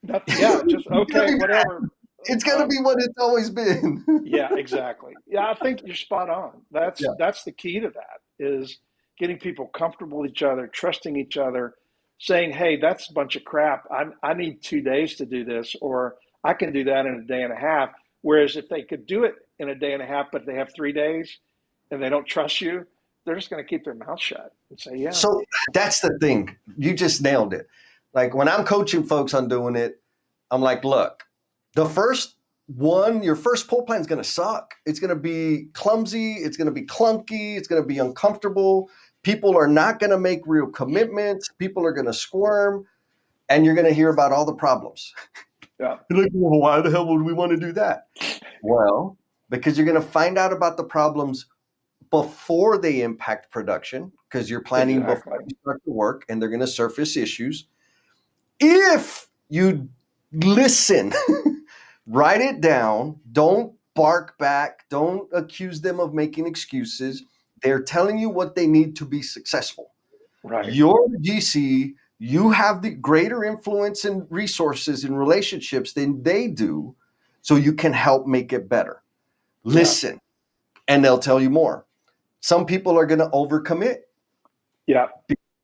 just okay, whatever. It's going to be what it's always been. Yeah, exactly. Yeah, I think you're spot on. That's the key to that is getting people comfortable with each other, trusting each other, saying, "Hey, that's a bunch of crap. I need 2 days to do this, or I can do that in a day and a half." Whereas if they could do it in a day and a half, but they have 3 days and they don't trust you, they're just going to keep their mouth shut and say, "Yeah." So that's the thing. You just nailed it. Like when I'm coaching folks on doing it, I'm like, look, your first pull plan is going to suck. It's going to be clumsy. It's going to be clunky. It's going to be uncomfortable. People are not going to make real commitments. People are going to squirm, and you're going to hear about all the problems. Yeah. You're like, well, why the hell would we want to do that? Well, because you're going to find out about the problems before they impact production, because you're planning before you start the work, and they're going to surface issues. If you listen, write it down, don't bark back, don't accuse them of making excuses. They're telling you what they need to be successful. Right. You're the GC, you have the greater influence and resources and relationships than they do, so you can help make it better. Listen, and they'll tell you more. Some people are going to overcommit. Yeah.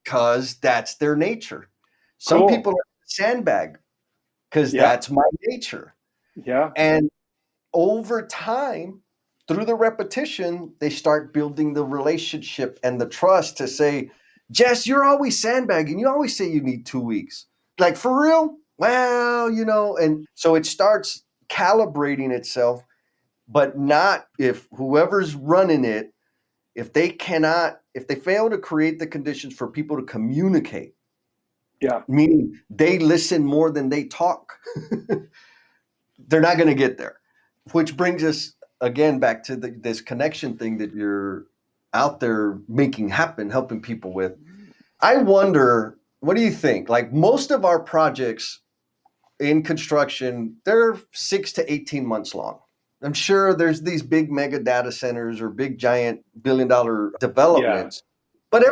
Because that's their nature. Some people are sandbag because that's my nature. Yeah. And over time, through the repetition, they start building the relationship and the trust to say, Jess, you're always sandbagging. You always say you need 2 weeks. Like, for real? Well, and so it starts calibrating itself, but not if whoever's running it, if they fail to create the conditions for people to communicate, meaning they listen more than they talk, they're not going to get there. Which brings us again back to this connection thing that you're out there making happen, helping people with. I wonder, what do you think? Like most of our projects in construction, they're 6 to 18 months long. I'm sure there's these big mega data centers or big giant billion-dollar developments, but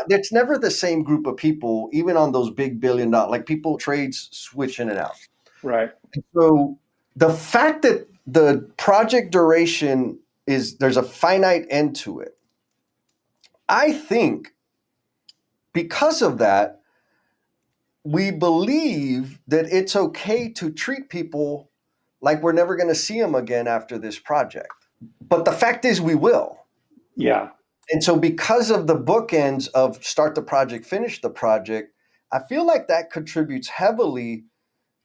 it's never the same group of people, even on those big billion-dollar, like people trades switch in and out. Right. So the fact that the project duration there's a finite end to it, I think because of that, we believe that it's okay to treat people like we're never going to see them again after this project. But the fact is we will. Yeah. And so because of the bookends of start the project, finish the project, I feel like that contributes heavily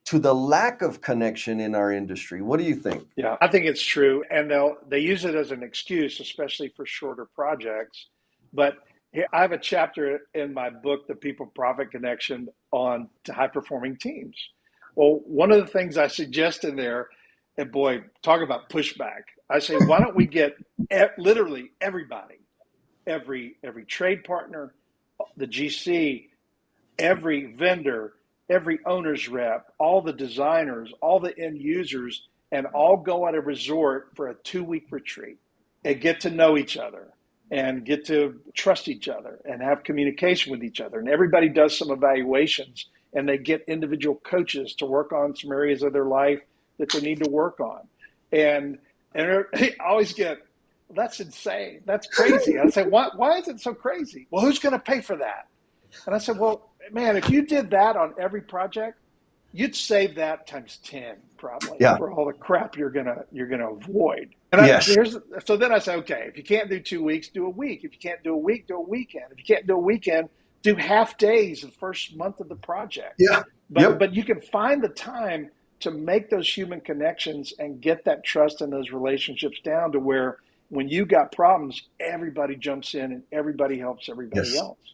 to the lack of connection in our industry. What do you think? Yeah, I think it's true. And they use it as an excuse, especially for shorter projects. But I have a chapter in my book, The People Profit Connection, on high performing teams. Well, one of the things I suggest in there, and boy, talk about pushback. I say, why don't we get literally everybody, every trade partner, the GC, every vendor, every owner's rep, all the designers, all the end users, and all go at a resort for a 2 week retreat and get to know each other and get to trust each other and have communication with each other. And everybody does some evaluations and they get individual coaches to work on some areas of their life that they need to work on. And I always get, that's insane. That's crazy. I say, why is it so crazy? Well, who's going to pay for that? And I said, well, man, if you did that on every project, you'd save that times 10 probably Yeah. for all the crap you're gonna avoid. And Yes. so then I say, okay, if you can't do 2 weeks, do a week. If you can't do a week, do a weekend. If you can't do a weekend, do half days the first month of the project. Yeah. But Yep. but you can find the time to make those human connections and get that trust and those relationships down to where when you got problems, everybody jumps in and everybody helps everybody Yes. else.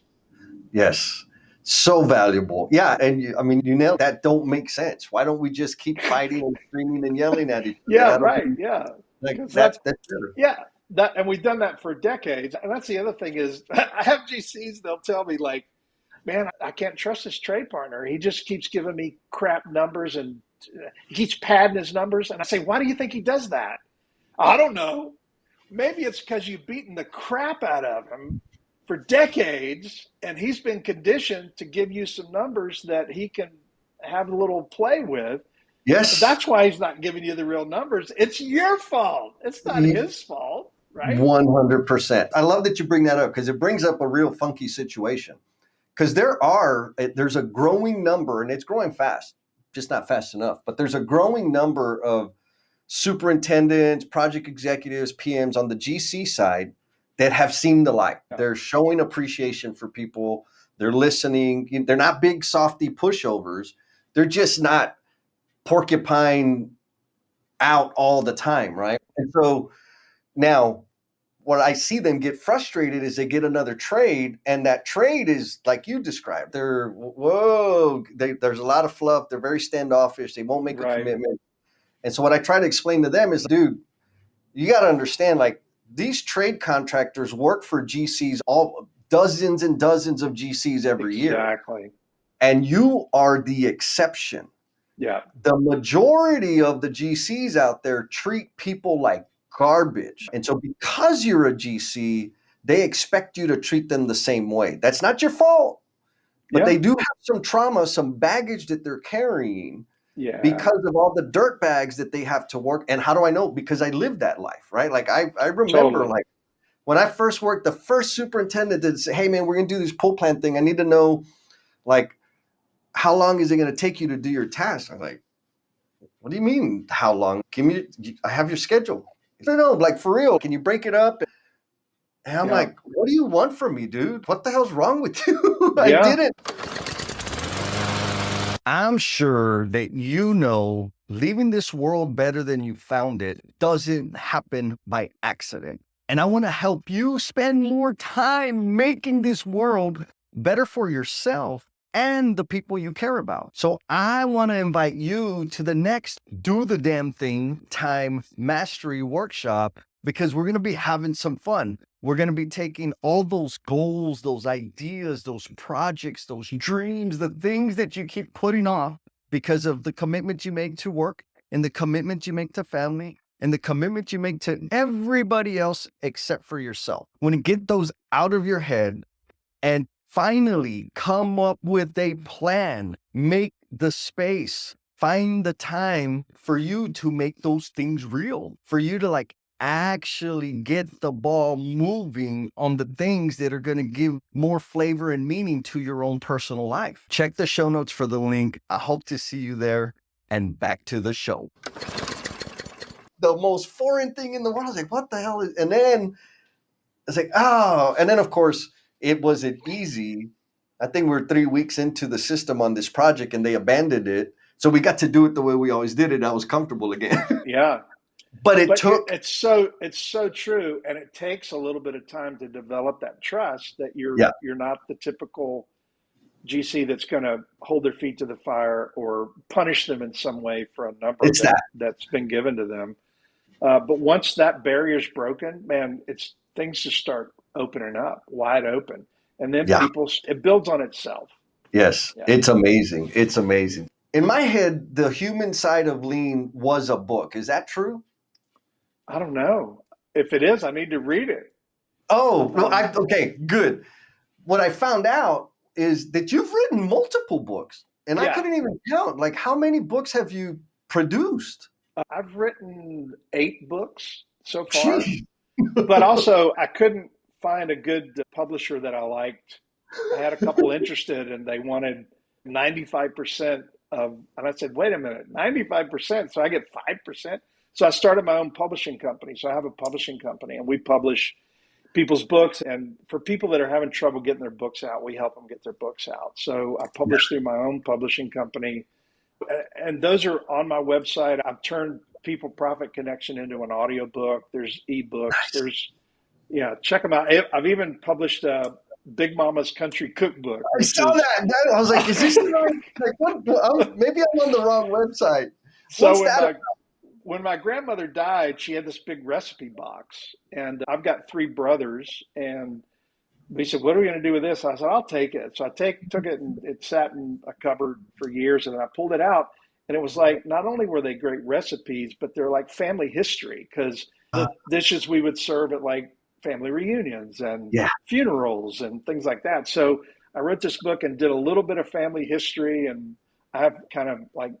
Yes. So valuable. Yeah. And I mean, you nailed that. Don't make sense. Why don't we just keep fighting and screaming and yelling at each other? Yeah, That'll right. be Yeah. like Because that. that's That's better. yeah, that and we've done that for decades. And that's the other thing is I have GCs, they'll tell me like, man, I can't trust this trade partner. He just keeps giving me crap numbers and he keeps padding his numbers. And I say, why do you think he does that? I don't know. Maybe it's because you've beaten the crap out of him for decades and he's been conditioned to give you some numbers that he can have a little play with. Yes. That's why he's not giving you the real numbers. It's your fault. It's not his fault, right? 100%. I love that you bring that up because it brings up a real funky situation. Because there's a growing number, and it's growing fast, just not fast enough, but there's a growing number of superintendents, project executives, PMs on the GC side that have seen the light. Yeah. They're showing appreciation for people. They're listening. They're not big softy pushovers. They're just not porcupine out all the time, right? And so now what I see them get frustrated is they get another trade, and that trade is like you described. There's a lot of fluff. They're very standoffish. They won't make a Right. commitment. And so what I try to explain to them is, dude, you got to understand, like these trade contractors work for GCs, all dozens and dozens of GCs every year, Exactly. and you are the exception. Yeah. The majority of the GCs out there treat people like garbage. And so because you're a GC, they expect you to treat them the same way. That's not your fault, but Yeah. they do have some trauma, some baggage that they're carrying Yeah. because of all the dirt bags that they have to work. And how do I know? Because I lived that life, right? Like I remember Totally. like when I first worked, the first superintendent that said, hey man, we're gonna do this pull plan thing. I need to know like how long is it gonna take you to do your task? I'm like, what do you mean? How long? I have your schedule. No, like for real. Can you break it up? And I'm Yeah. like, what do you want from me, dude? What the hell's wrong with you? I Yeah. didn't. I'm sure that you know leaving this world better than you found it doesn't happen by accident. And I want to help you spend more time making this world better for yourself and the people you care about. So I want to invite you to the next Do the Damn Thing Time Mastery Workshop because we're going to be having some fun. We're going to be taking all those goals, those ideas, those projects, those dreams, the things that you keep putting off because of the commitment you make to work and the commitment you make to family and the commitment you make to everybody else except for yourself. When you get those out of your head and finally come up with a plan, make the space, find the time for you to make those things real, for you to like actually get the ball moving on the things that are going to give more flavor and meaning to your own personal life. Check the show notes for the link. I hope to see you there. And back to the show. The most foreign thing in the world. I was like, what the hell is, and then it's like, oh, and then of course it wasn't easy. I think we're 3 weeks into the system on this project and they abandoned it. So we got to do it the way we always did it. I was comfortable again. Yeah. But it But took, it's so true, and it takes a little bit of time to develop that trust that you're yeah, you're not the typical GC that's going to hold their feet to the fire or punish them in some way for a number it's that that. that's been given to them. But once that barrier's broken, man, it's things just start opening up, wide open, and then Yeah. it builds on itself. Yes. Yeah. It's amazing. It's amazing. In my head, the human side of lean was a book. Is that true? I don't know. If it is, I need to read it. Oh, no, Um, okay, good. What I found out is that you've written multiple books, and I yeah, couldn't even count. Like, how many books have you produced? I've written 8 books so far, Gee. but also I couldn't find a good publisher that I liked. I had a couple interested, and they wanted 95% of, and I said, wait a minute, 95%. So I get 5%. So I started my own publishing company. So I have a publishing company, and we publish people's books. And for people that are having trouble getting their books out, we help them get their books out. So I publish through my own publishing company. And those are on my website. I've turned People Profit Connection into an audiobook. There's ebooks. Nice. There's, yeah, check them out. I've even published Big Mama's Country Cookbook, I which saw is that. I was like, is this like what? Maybe I'm on the wrong website. so What's that? when my grandmother died, she had this big recipe box, and I've got three brothers, and we said, "What are we going to do with this?" I said, "I'll take it." So took it, and it sat in a cupboard for years, and then I pulled it out, and it was like not only were they great recipes, but they're like family history because Uh, the dishes we would serve at like family reunions and yeah. funerals and things like that. So I wrote this book and did a little bit of family history, and I have kind of like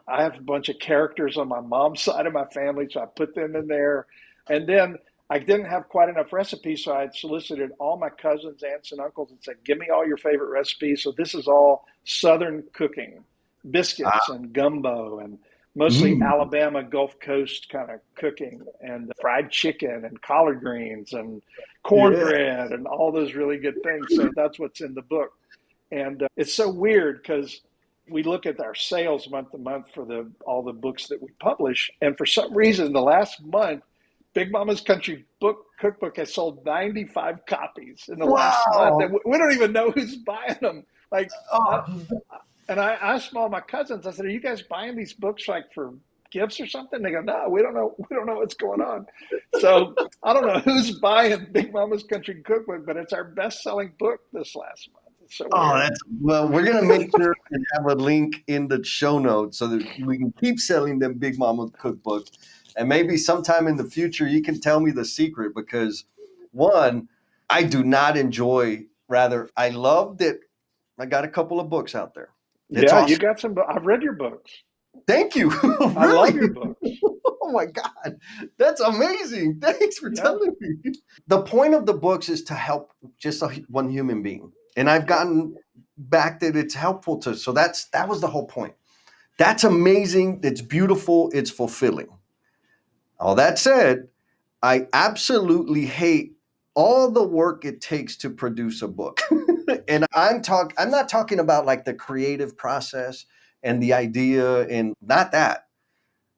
I have a bunch of characters on my mom's side of my family, so I put them in there. And then I didn't have quite enough recipes, so I solicited all my cousins, aunts, and uncles and said, "Give me all your favorite recipes." So this is all Southern cooking, Ah, biscuits and gumbo, and mostly mm, Alabama Gulf Coast kind of cooking, and fried chicken and collard greens and yeah. cornbread and all those really good things. So that's what's in the book. And it's so weird because we look at our sales month to month for the all the books that we publish, and for some reason, the last month, Big Mama's Country Book Cookbook has sold 95 copies in the last month, and Wow. we don't even know who's buying them. Like, I, Oh, and I asked all my cousins, I said, "Are you guys buying these books like for gifts or something?" They go, "No, we don't know. We don't know what's going on." So I don't know who's buying Big Mama's Country Cookbook, but it's our best-selling book this last month. It's so oh, weird. that's well. We're gonna make sure and have a link in the show notes so that we can keep selling them Big Mama cookbook, and maybe sometime in the future you can tell me the secret because one, I do not enjoy. Rather, I love that I got a couple of books out there. It's Yeah, you awesome. got some. I've read your books. Thank you. I love Really? your books. Oh my God. That's amazing. Thanks for Yeah, telling me. The point of the books is to help just one human being. And I've yep. gotten back that it's helpful to. So that was the whole point. That's amazing. It's beautiful. It's fulfilling. All that said, I absolutely hate all the work it takes to produce a book. And I'm not talking about like the creative process and the idea and not that.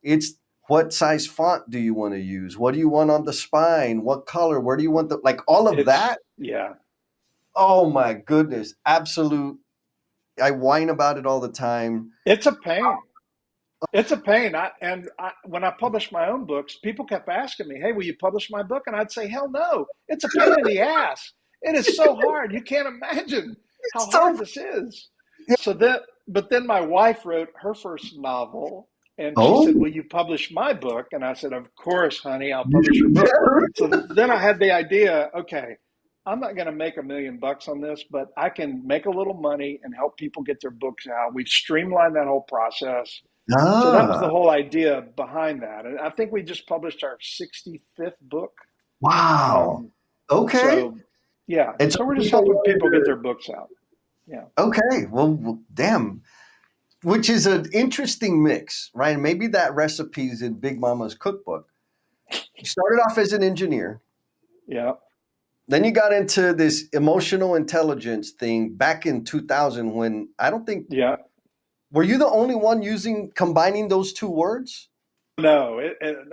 It's what size font do you want to use? What do you want on the spine? What color? Where do you want the like all of It's that? yeah. Oh my goodness. Absolute. I whine about it all the time. It's a pain. It's a pain. When I published my own books, people kept asking me, "Hey, will you publish my book?" And I'd say, "Hell no! It's a pain in the ass. It is so hard. You can't imagine how hard So this is." So but then my wife wrote her first novel, and she said, oh, "Will you publish my book?" And I said, "Of course, honey, I'll publish your you book." better. So then I had the idea, okay, I'm not going to make $1 million on this, but I can make a little money and help people get their books out. We've streamlined that whole process. So that was the Ah, whole idea behind that. And I think we just published our 65th book. wow. Um, Okay. so, yeah. And so So we're just people helping wanted people get to, their books out. Yeah. okay. Well, damn. Which is an interesting mix, right? And maybe that recipe's in Big Mama's cookbook. You started off as an engineer. Yeah. Then you got into this emotional intelligence thing back in 2000 when I don't think Yeah. were you the only one using combining those two words? No,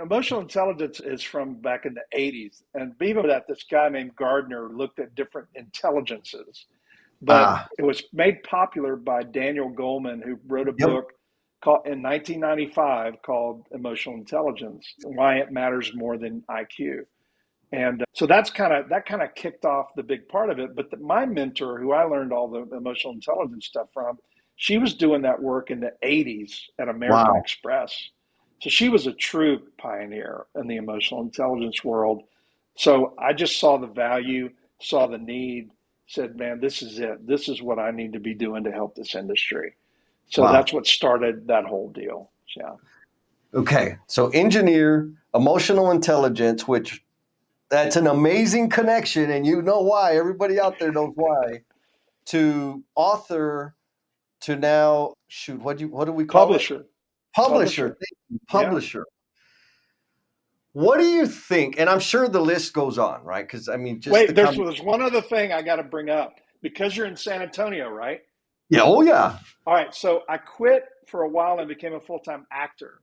emotional intelligence is from back in the 80s. And even that, this guy named Gardner looked at different intelligences. But Ah, it was made popular by Daniel Goleman, who wrote a yep. book in 1995 called Emotional Intelligence: Why It Matters More Than IQ. And so that kind of kicked off the big part of it. But my mentor, who I learned all the emotional intelligence stuff from, she was doing that work in the 80s at American Wow. Express. So she was a true pioneer in the emotional intelligence world. So I just saw the value, saw the need, said, "Man, this is it. This is what I need to be doing to help this industry." So Wow. that's what started that whole deal. Yeah. Okay. So engineer, emotional intelligence, which that's an amazing connection, and you know why. Everybody out there knows why. to author to now, shoot, what do we call it? Publisher. Publisher. Publisher. Thank you, Yeah. publisher. What do you think? And I'm sure the list goes on, right? Because I mean, just the Wait, there's, com- there's one other thing I got to bring up because you're in San Antonio, right? yeah, oh yeah, All right. So I quit for a while and became a full-time actor.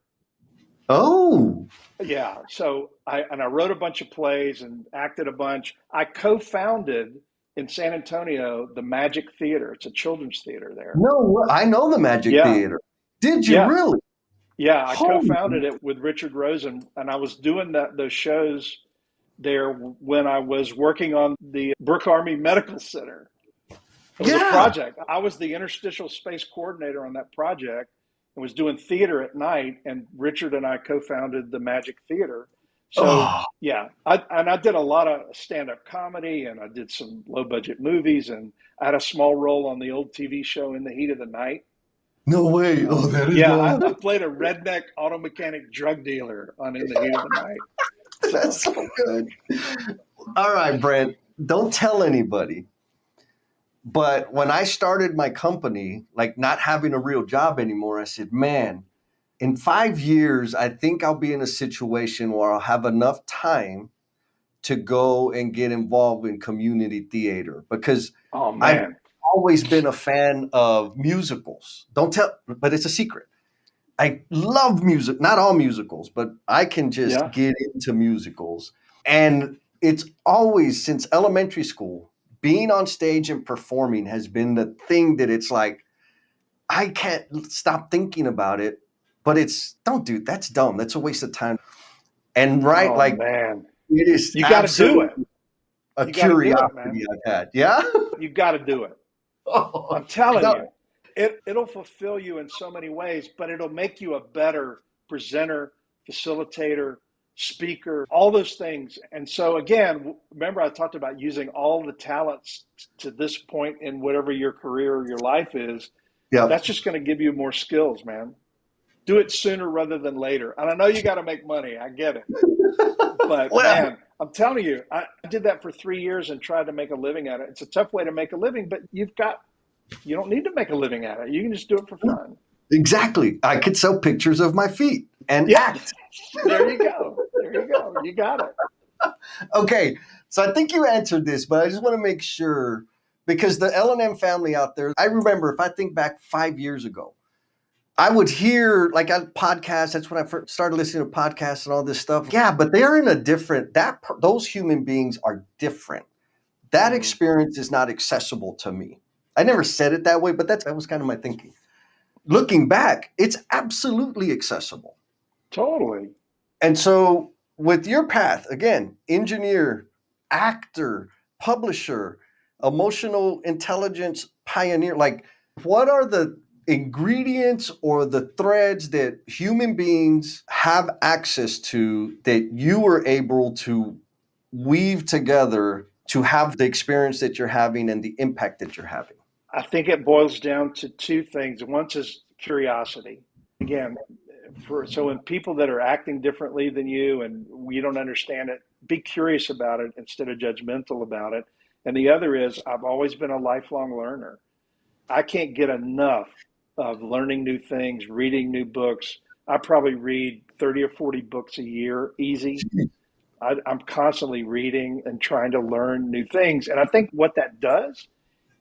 oh Yeah. So I wrote a bunch of plays and acted a bunch. I co-founded in San Antonio the Magic Theater. It's a children's theater there. no, I know the Magic Yeah. Theater. Did you Yeah. really? Yeah. I Holy, co-founded it with Richard Rosen, and I was doing those shows there when I was working on the Brooke Army Medical Center. It was a yeah. project. I was the interstitial space coordinator on that project and was doing theater at night. And Richard and I co-founded the Magic Theater. So Oh, yeah, I did a lot of stand-up comedy and I did some low-budget movies and I had a small role on the old TV show In the Heat of the Night. no way. Oh, that is Yeah, no. I played a redneck auto mechanic drug dealer on In the Heat of the Night. That's So so good. All right, Brent, don't tell anybody. But when I started my company, like not having a real job anymore, I said, man, in 5 years, I think I'll be in a situation where I'll have enough time to go and get involved in community theater because oh I've man. always been a fan of musicals. Don't tell, but it's a secret. I love music, not all musicals, but I can just Yeah. get into musicals. And it's always since elementary school, being on stage and performing has been the thing that it's like, I can't stop thinking about it, but it's, don't do, that's dumb. That's a waste of time. And right, Oh like man. it is You got to do it. absolutely a You got to do it, man. curiosity I've had. Yeah. You got to do it. Oh, I'm telling no. you, it'll fulfill you in so many ways, but it'll make you a better presenter, facilitator, speaker, all those things. And so, again, remember I talked about using all the talents to this point in whatever your career or your life is. Yep. That's just going to give you more skills, man. Do it sooner rather than later. And I know you got to make money. I get it. But Well, man, I'm telling you, I did that for 3 years and tried to make a living at it. It's a tough way to make a living, but you don't need to make a living at it. You can just do it for fun. exactly. I could sell pictures of my feet and Yeah, act. there you go. There you go. You got it. Okay, so I think you answered this, but I just want to make sure because the L&M family out there, I remember if I think back 5 years ago, I would hear like a podcast. That's when I first started listening to podcasts and all this stuff. Yeah, but they're in a different, those human beings are different. That Mm-hmm. experience is not accessible to me. I never said it that way, but that was kind of my thinking. Looking back, it's absolutely accessible. Totally. And so with your path, again, engineer, actor, publisher, emotional intelligence pioneer, like what are the ingredients or the threads that human beings have access to that you were able to weave together to have the experience that you're having and the impact that you're having? I think it boils down to two things. One is curiosity. Again, so when people that are acting differently than you and you don't understand it, be curious about it instead of judgmental about it. And the other is I've always been a lifelong learner. I can't get enough of learning new things, reading new books. I probably read 30 or 40 books a year, easy. I'm constantly reading and trying to learn new things. And I think what that does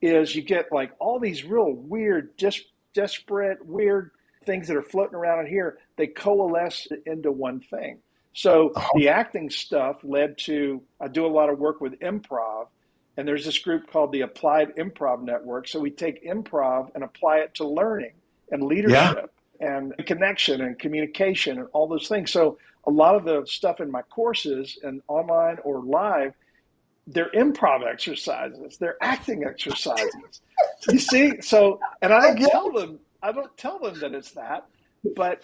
is you get like all these real weird, just disparate, weird things that are floating around in here. They coalesce into one thing. So the acting stuff led to, I do a lot of work with improv, and there's this group called the Applied Improv Network. So we take improv and apply it to learning and Yeah. leadership and connection and communication and all those things. So a lot of the stuff in my courses and online or live, they're improv exercises, they're acting exercises. You see, so and I get I don't tell them that it's that, but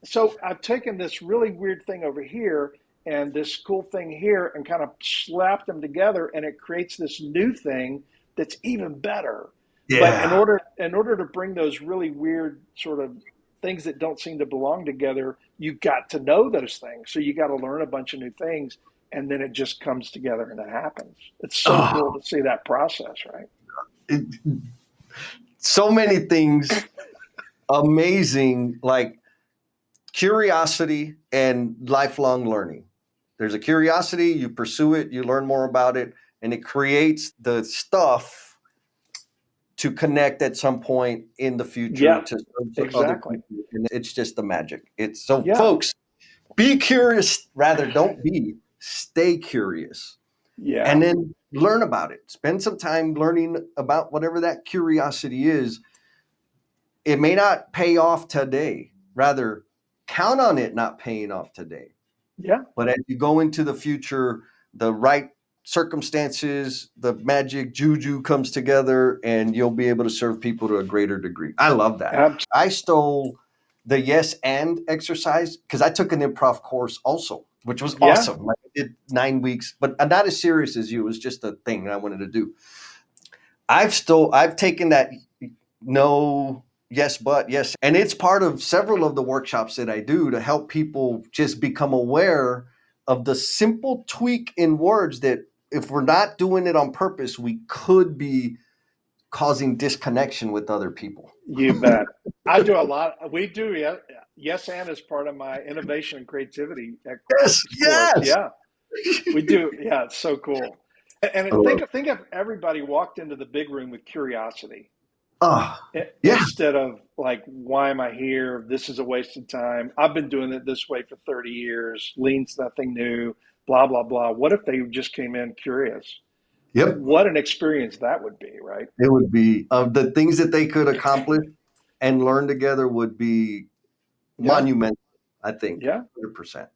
so I've taken this really weird thing over here and this cool thing here and kind of slapped them together and it creates this new thing that's even better. But Yeah. in order to bring those really weird sort of things that don't seem to belong together, you've got to know those things. So you got to learn a bunch of new things and then it just comes together and it happens. It's so Oh, cool to see that process, right? So many things amazing, like curiosity and lifelong learning. There's a curiosity, you pursue it, you learn more about it, and it creates the stuff to connect at some point in the future Yeah, to other exactly. people. And it's just the magic. It's so, Yeah, folks, be curious, rather, don't be, stay curious. And yeah, then learn about it. Spend some time learning about whatever that curiosity is. It may not pay off today. Rather, count on it not paying off today. yeah, But as you go into the future, the right circumstances, the magic juju comes together, and you'll be able to serve people to a greater degree. I love that. abs- I stole the yes and exercise because I took an improv course also, which was yeah, awesome. Like, I did 9 weeks, but not as serious as you. It was just a thing I wanted to do. I've taken that no, yes, but yes. And it's part of several of the workshops that I do to help people just become aware of the simple tweak in words that if we're not doing it on purpose, we could be causing disconnection with other people. you bet. I do a lot. We do, yeah. Yes, and as part of my innovation and creativity Yes, course. yes. Yeah, we do. Yeah, it's so cool. And think of everybody walked into the big room with curiosity Oh, yeah. instead of like, why am I here? This is a waste of time. I've been doing it this way for 30 years. Lean's nothing new. Blah blah blah. What if they just came in curious? Yep. What an experience that would be, right? It would be the things that they could accomplish and learn together would be Yeah, monumental, I think, yeah. 100%.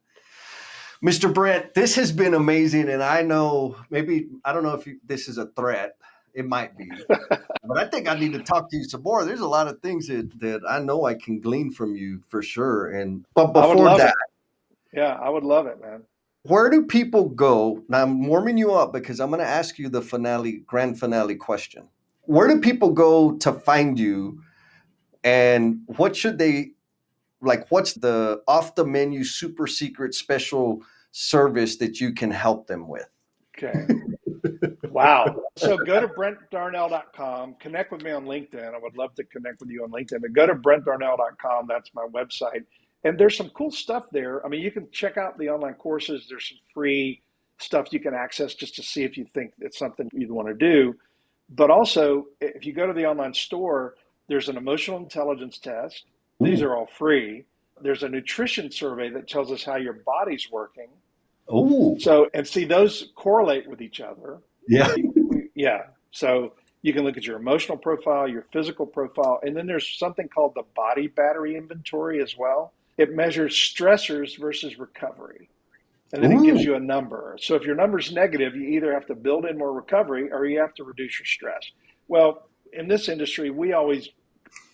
Mr. Brent, this has been amazing. And I know maybe, I don't know if this is a threat. It might be. But I think I need to talk to you some more. There's a lot of things that I know I can glean from you for sure. But I would before love that, it. Yeah, I would love it, man. where do people go? Now I'm warming you up because I'm going to ask you the grand finale question. Where do people go to find you, and what should they like? What's the off the menu super secret special service that you can help them with? Okay. Wow. So go to brentdarnell.com, connect with me on LinkedIn. I would love to connect with you on LinkedIn, but go to brentdarnell.com. That's my website. And there's some cool stuff there. I mean, you can check out the online courses. There's some free stuff you can access just to see if you think it's something you'd want to do. But also, if you go to the online store, there's an emotional intelligence test. These Ooh, are all free. There's a nutrition survey that tells us how your body's working. ooh, So, and see, those correlate with each other. yeah. Yeah. So you can look at your emotional profile, your physical profile, and then there's something called the body battery inventory as well. It measures stressors versus recovery. And then it gives Ooh, you a number. So if your number's negative, you either have to build in more recovery or you have to reduce your stress. Well, in this industry, we always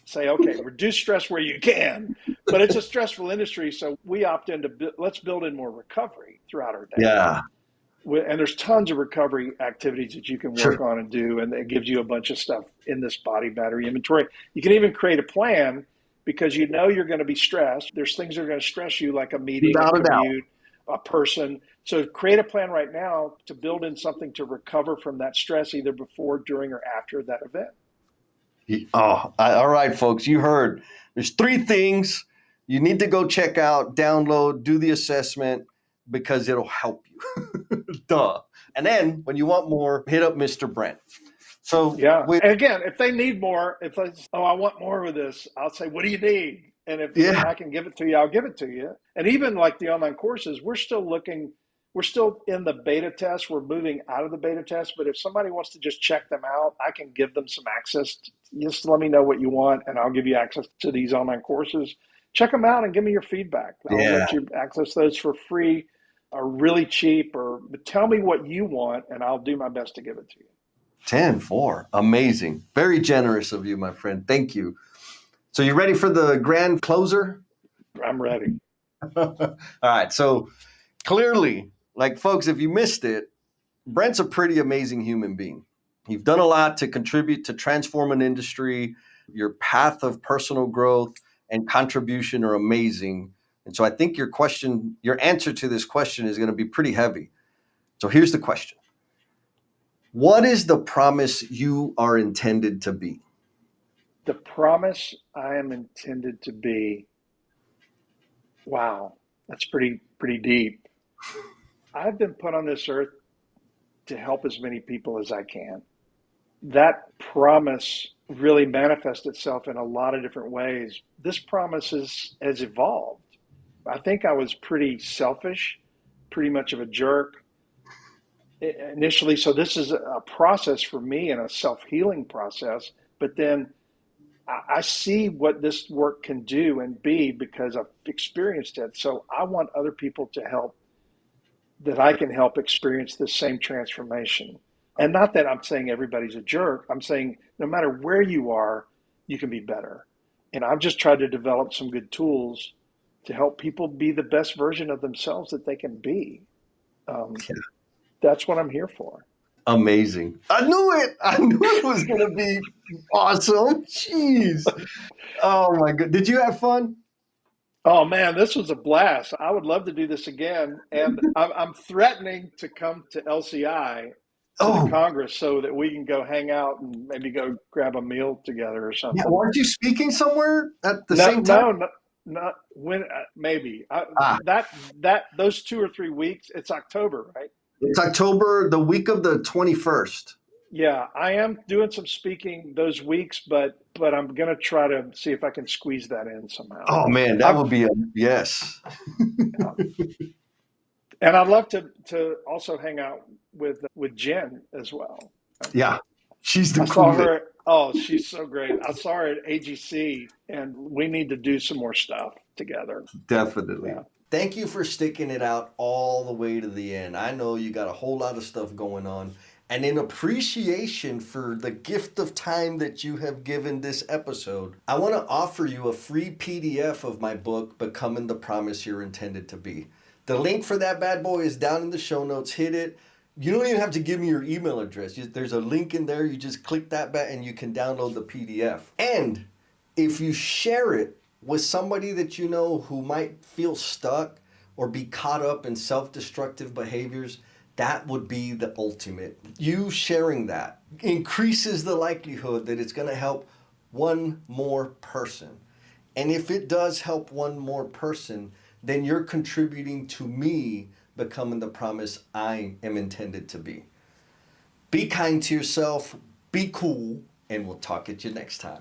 say, okay, reduce stress where you can, but it's a stressful industry. So we opt into let's build in more recovery throughout our day. yeah, And there's tons of recovery activities that you can work sure. on and do, and it gives you a bunch of stuff in this body battery inventory. You can even create a plan because you know you're going to be stressed. There's things that are going to stress you, like a meeting, a Without a doubt. commute, a person. So create a plan right now to build in something to recover from that stress, either before, during, or after that event. All right, folks, you heard. There's three things you need to go check out, download, do the assessment because it'll help you. Duh. And then when you want more, hit up Mr. Brent. So Yeah. with And again, if they need more, if they, oh, I want more with this, I'll say, what do you need? And if yeah, I can give it to you, I'll give it to you. And even like the online courses, we're still in the beta test. We're moving out of the beta test. But if somebody wants to just check them out, I can give them some access. Just let me know what you want, and I'll give you access to these online courses. Check them out and give me your feedback. I'll yeah, let you access those for free or really cheap, or tell me what you want, and I'll do my best to give it to you. 10-4. Amazing. Very generous of you, my friend. Thank you. So you ready for the grand closer? I'm ready. All right. So clearly, like folks, if you missed it, Brent's a pretty amazing human being. You've done a lot to contribute to transform an industry. Your path of personal growth and contribution are amazing. And so I think your answer to this question is going to be pretty heavy. So here's the question. What is the promise you are intended to be? The promise I am intended to be. Wow, that's pretty deep. I've been put on this earth to help as many people as I can. That promise really manifests itself in a lot of different ways. This promise has evolved. I think I was pretty selfish, pretty much of a jerk initially. So this is a process for me and a self-healing process. But then I see what this work can do and be because I've experienced it. So I want other people to help, that I can help experience this same transformation. And not that I'm saying everybody's a jerk. I'm saying no matter where you are, you can be better. And I've just tried to develop some good tools to help people be the best version of themselves that they can be. Um, that's what I'm here for. Amazing. I knew it. I knew it was going to be awesome. Jeez. Oh my god. Did you have fun? Oh man, this was a blast. I would love to do this again. And I'm threatening to come to LCI, to the Oh, Congress, so that we can go hang out and maybe go grab a meal together or yeah. something. Weren't you speaking somewhere at the No, same time? no, no, not when, maybe Ah, that those 2 or 3 weeks. It's October, right? it's October, the week of the 21st. Yeah, I am doing some speaking those weeks, but I'm gonna try to see if I can squeeze that in somehow. Oh man, that I've would be a yes. and I'd love to also hang out with Jen as well. Yeah. She's I the saw coolest. her. Oh, she's so great. I saw her at AGC, and we need to do some more stuff together. Definitely. Yeah. Thank you for sticking it out all the way to the end. I know you got a whole lot of stuff going on. And in appreciation for the gift of time that you have given this episode, I want to offer you a free PDF of my book, Becoming the Promise You're Intended to Be. The link for that bad boy is down in the show notes. Hit it. You don't even have to give me your email address. There's a link in there. You just click that button and you can download the PDF. And if you share it with somebody that you know who might feel stuck or be caught up in self-destructive behaviors, that would be the ultimate. You sharing that increases the likelihood that it's going to help one more person. And if it does help one more person, then you're contributing to me becoming the promise I am intended to be. Be kind to yourself, be cool, and we'll talk at you next time.